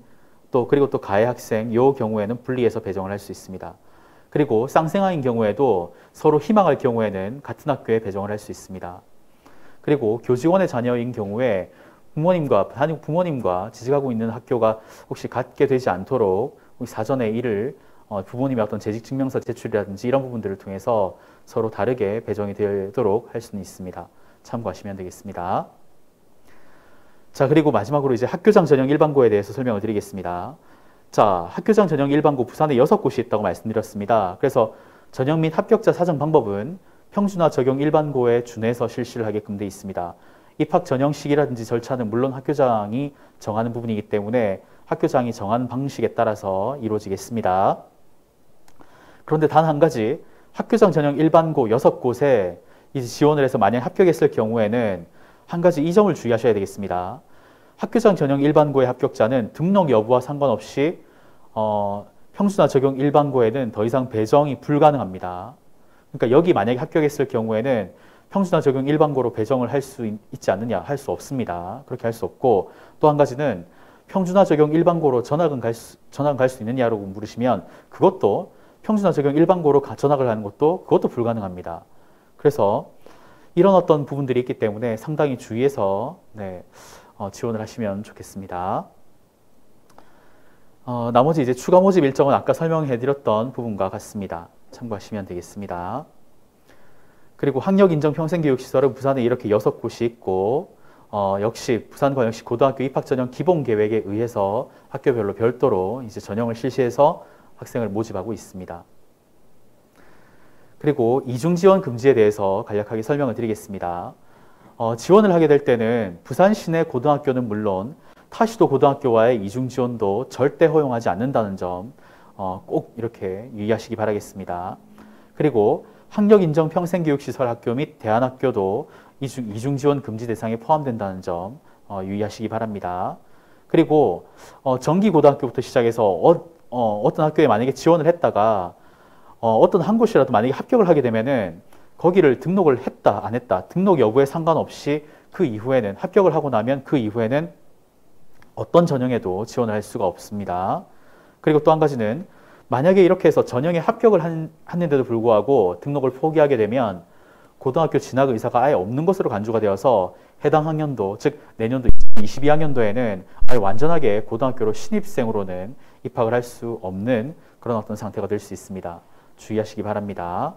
Speaker 15: 그리고 또 가해 학생, 이 경우에는 분리해서 배정을 할 수 있습니다. 그리고 쌍생아인 경우에도 서로 희망할 경우에는 같은 학교에 배정을 할 수 있습니다. 그리고 교직원의 자녀인 경우에 한국 부모님과 재직하고 있는 학교가 혹시 같게 되지 않도록 사전에 이를 부모님의 어떤 재직증명서 제출이라든지 이런 부분들을 통해서 서로 다르게 배정이 되도록 할 수는 있습니다. 참고하시면 되겠습니다. 자, 그리고 마지막으로 이제 학교장 전형 일반고에 대해서 설명을 드리겠습니다. 자, 학교장 전형 일반고 부산에 6곳이 있다고 말씀드렸습니다. 그래서 전형 및 합격자 사정 방법은 평준화 적용 일반고에 준해서 실시를 하게끔 되어 있습니다. 입학 전형 시기라든지 절차는 물론 학교장이 정하는 부분이기 때문에 학교장이 정하는 방식에 따라서 이루어지겠습니다. 그런데 단 한 가지, 학교장 전형 일반고 6곳에 이제 지원을 해서 만약 합격했을 경우에는 한 가지 이 점을 주의하셔야 되겠습니다. 학교장 전형 일반고의 합격자는 등록 여부와 상관없이 평준화 적용 일반고에는 더 이상 배정이 불가능합니다. 그러니까 여기 만약에 합격했을 경우에는 평준화 적용 일반고로 배정을 할 수 있지 않느냐, 할 수 없습니다. 그렇게 할 수 없고, 또 한 가지는 평준화 적용 일반고로 전학은 갈 수 있느냐라고 물으시면 그것도 평준화 적용 일반고로 전학을 하는 것도 그것도 불가능합니다. 그래서 이런 어떤 부분들이 있기 때문에 상당히 주의해서 지원을 하시면 좋겠습니다. 나머지 이제 추가 모집 일정은 아까 설명해 드렸던 부분과 같습니다. 참고하시면 되겠습니다. 그리고 학력인정평생교육시설은 부산에 이렇게 6곳이 있고 역시 부산광역시 고등학교 입학전형 기본계획에 의해서 학교별로 별도로 이제 전형을 실시해서 학생을 모집하고 있습니다. 그리고 이중지원 금지에 대해서 간략하게 설명을 드리겠습니다. 지원을 하게 될 때는 부산 시내 고등학교는 물론 타시도 고등학교와의 이중지원도 절대 허용하지 않는다는 점 꼭 이렇게 유의하시기 바라겠습니다. 그리고 학력인정평생교육시설 학교 및 대안학교도 이중지원 금지 대상에 포함된다는 점 유의하시기 바랍니다. 그리고 정기고등학교부터 시작해서 어떤 학교에 만약에 지원을 했다가 어떤 한 곳이라도 만약에 합격을 하게 되면은 거기를 등록을 했다 안 했다 등록 여부에 상관없이 그 이후에는 합격을 하고 나면 그 이후에는 어떤 전형에도 지원을 할 수가 없습니다. 그리고 또 한 가지는 만약에 이렇게 해서 전형에 합격을 했는데도 불구하고 등록을 포기하게 되면 고등학교 진학 의사가 아예 없는 것으로 간주가 되어서 해당 학년도, 즉 내년도 2022학년도에는 아예 완전하게 고등학교로 신입생으로는 입학을 할 수 없는 그런 어떤 상태가 될 수 있습니다. 주의하시기 바랍니다.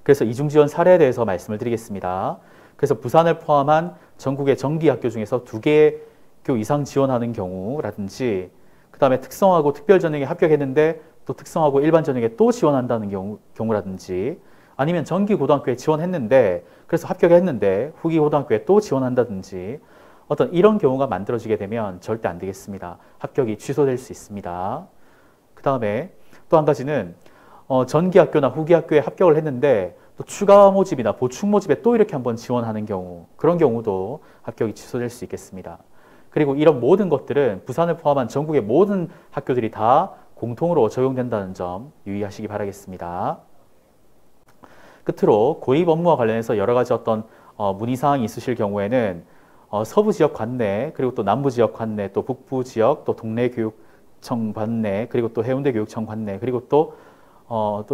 Speaker 15: 그래서 이중지원 사례에 대해서 말씀을 드리겠습니다. 그래서 부산을 포함한 전국의 정기학교 중에서 2개 교 이상 지원하는 경우라든지 그 다음에 특성화고 특별전형에 합격했는데 또 특성화고 일반전형에 또 지원한다는 경우라든지 아니면 정기고등학교에 지원했는데 그래서 합격했는데 후기고등학교에 또 지원한다든지 어떤 이런 경우가 만들어지게 되면 절대 안 되겠습니다. 합격이 취소될 수 있습니다. 그 다음에 또 한 가지는 전기학교나 후기학교에 합격을 했는데 또 추가 모집이나 보충 모집에 또 이렇게 한번 지원하는 경우, 그런 경우도 합격이 취소될 수 있겠습니다. 그리고 이런 모든 것들은 부산을 포함한 전국의 모든 학교들이 다 공통으로 적용된다는 점 유의하시기 바라겠습니다. 끝으로 고입 업무와 관련해서 여러 가지 어떤 문의사항이 있으실 경우에는 서부 지역 관내, 그리고 또 남부 지역 관내, 또 북부 지역, 또 동래 교육청 관내, 그리고 또 해운대 교육청 관내, 그리고 또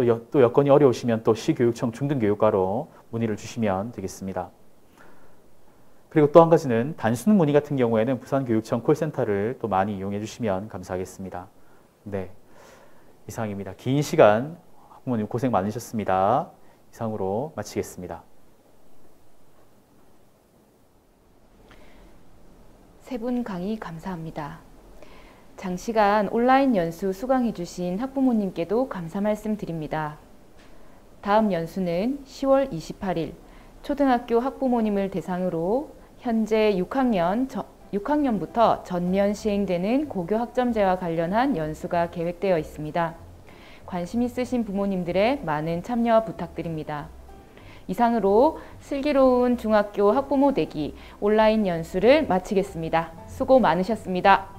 Speaker 15: 여건이 어려우시면 또 시교육청 중등교육과로 문의를 주시면 되겠습니다. 그리고 또 한 가지는 단순 문의 같은 경우에는 부산교육청 콜센터를 또 많이 이용해 주시면 감사하겠습니다. 네, 이상입니다. 긴 시간 학부모님 고생 많으셨습니다. 이상으로 마치겠습니다.
Speaker 1: 세 분 강의 감사합니다. 장시간 온라인 연수 수강해 주신 학부모님께도 감사 말씀 드립니다. 다음 연수는 10월 28일 초등학교 학부모님을 대상으로 현재 6학년부터 전면 시행되는 고교 학점제와 관련한 연수가 계획되어 있습니다. 관심 있으신 부모님들의 많은 참여 부탁드립니다. 이상으로 슬기로운 중학교 학부모 되기 온라인 연수를 마치겠습니다. 수고 많으셨습니다.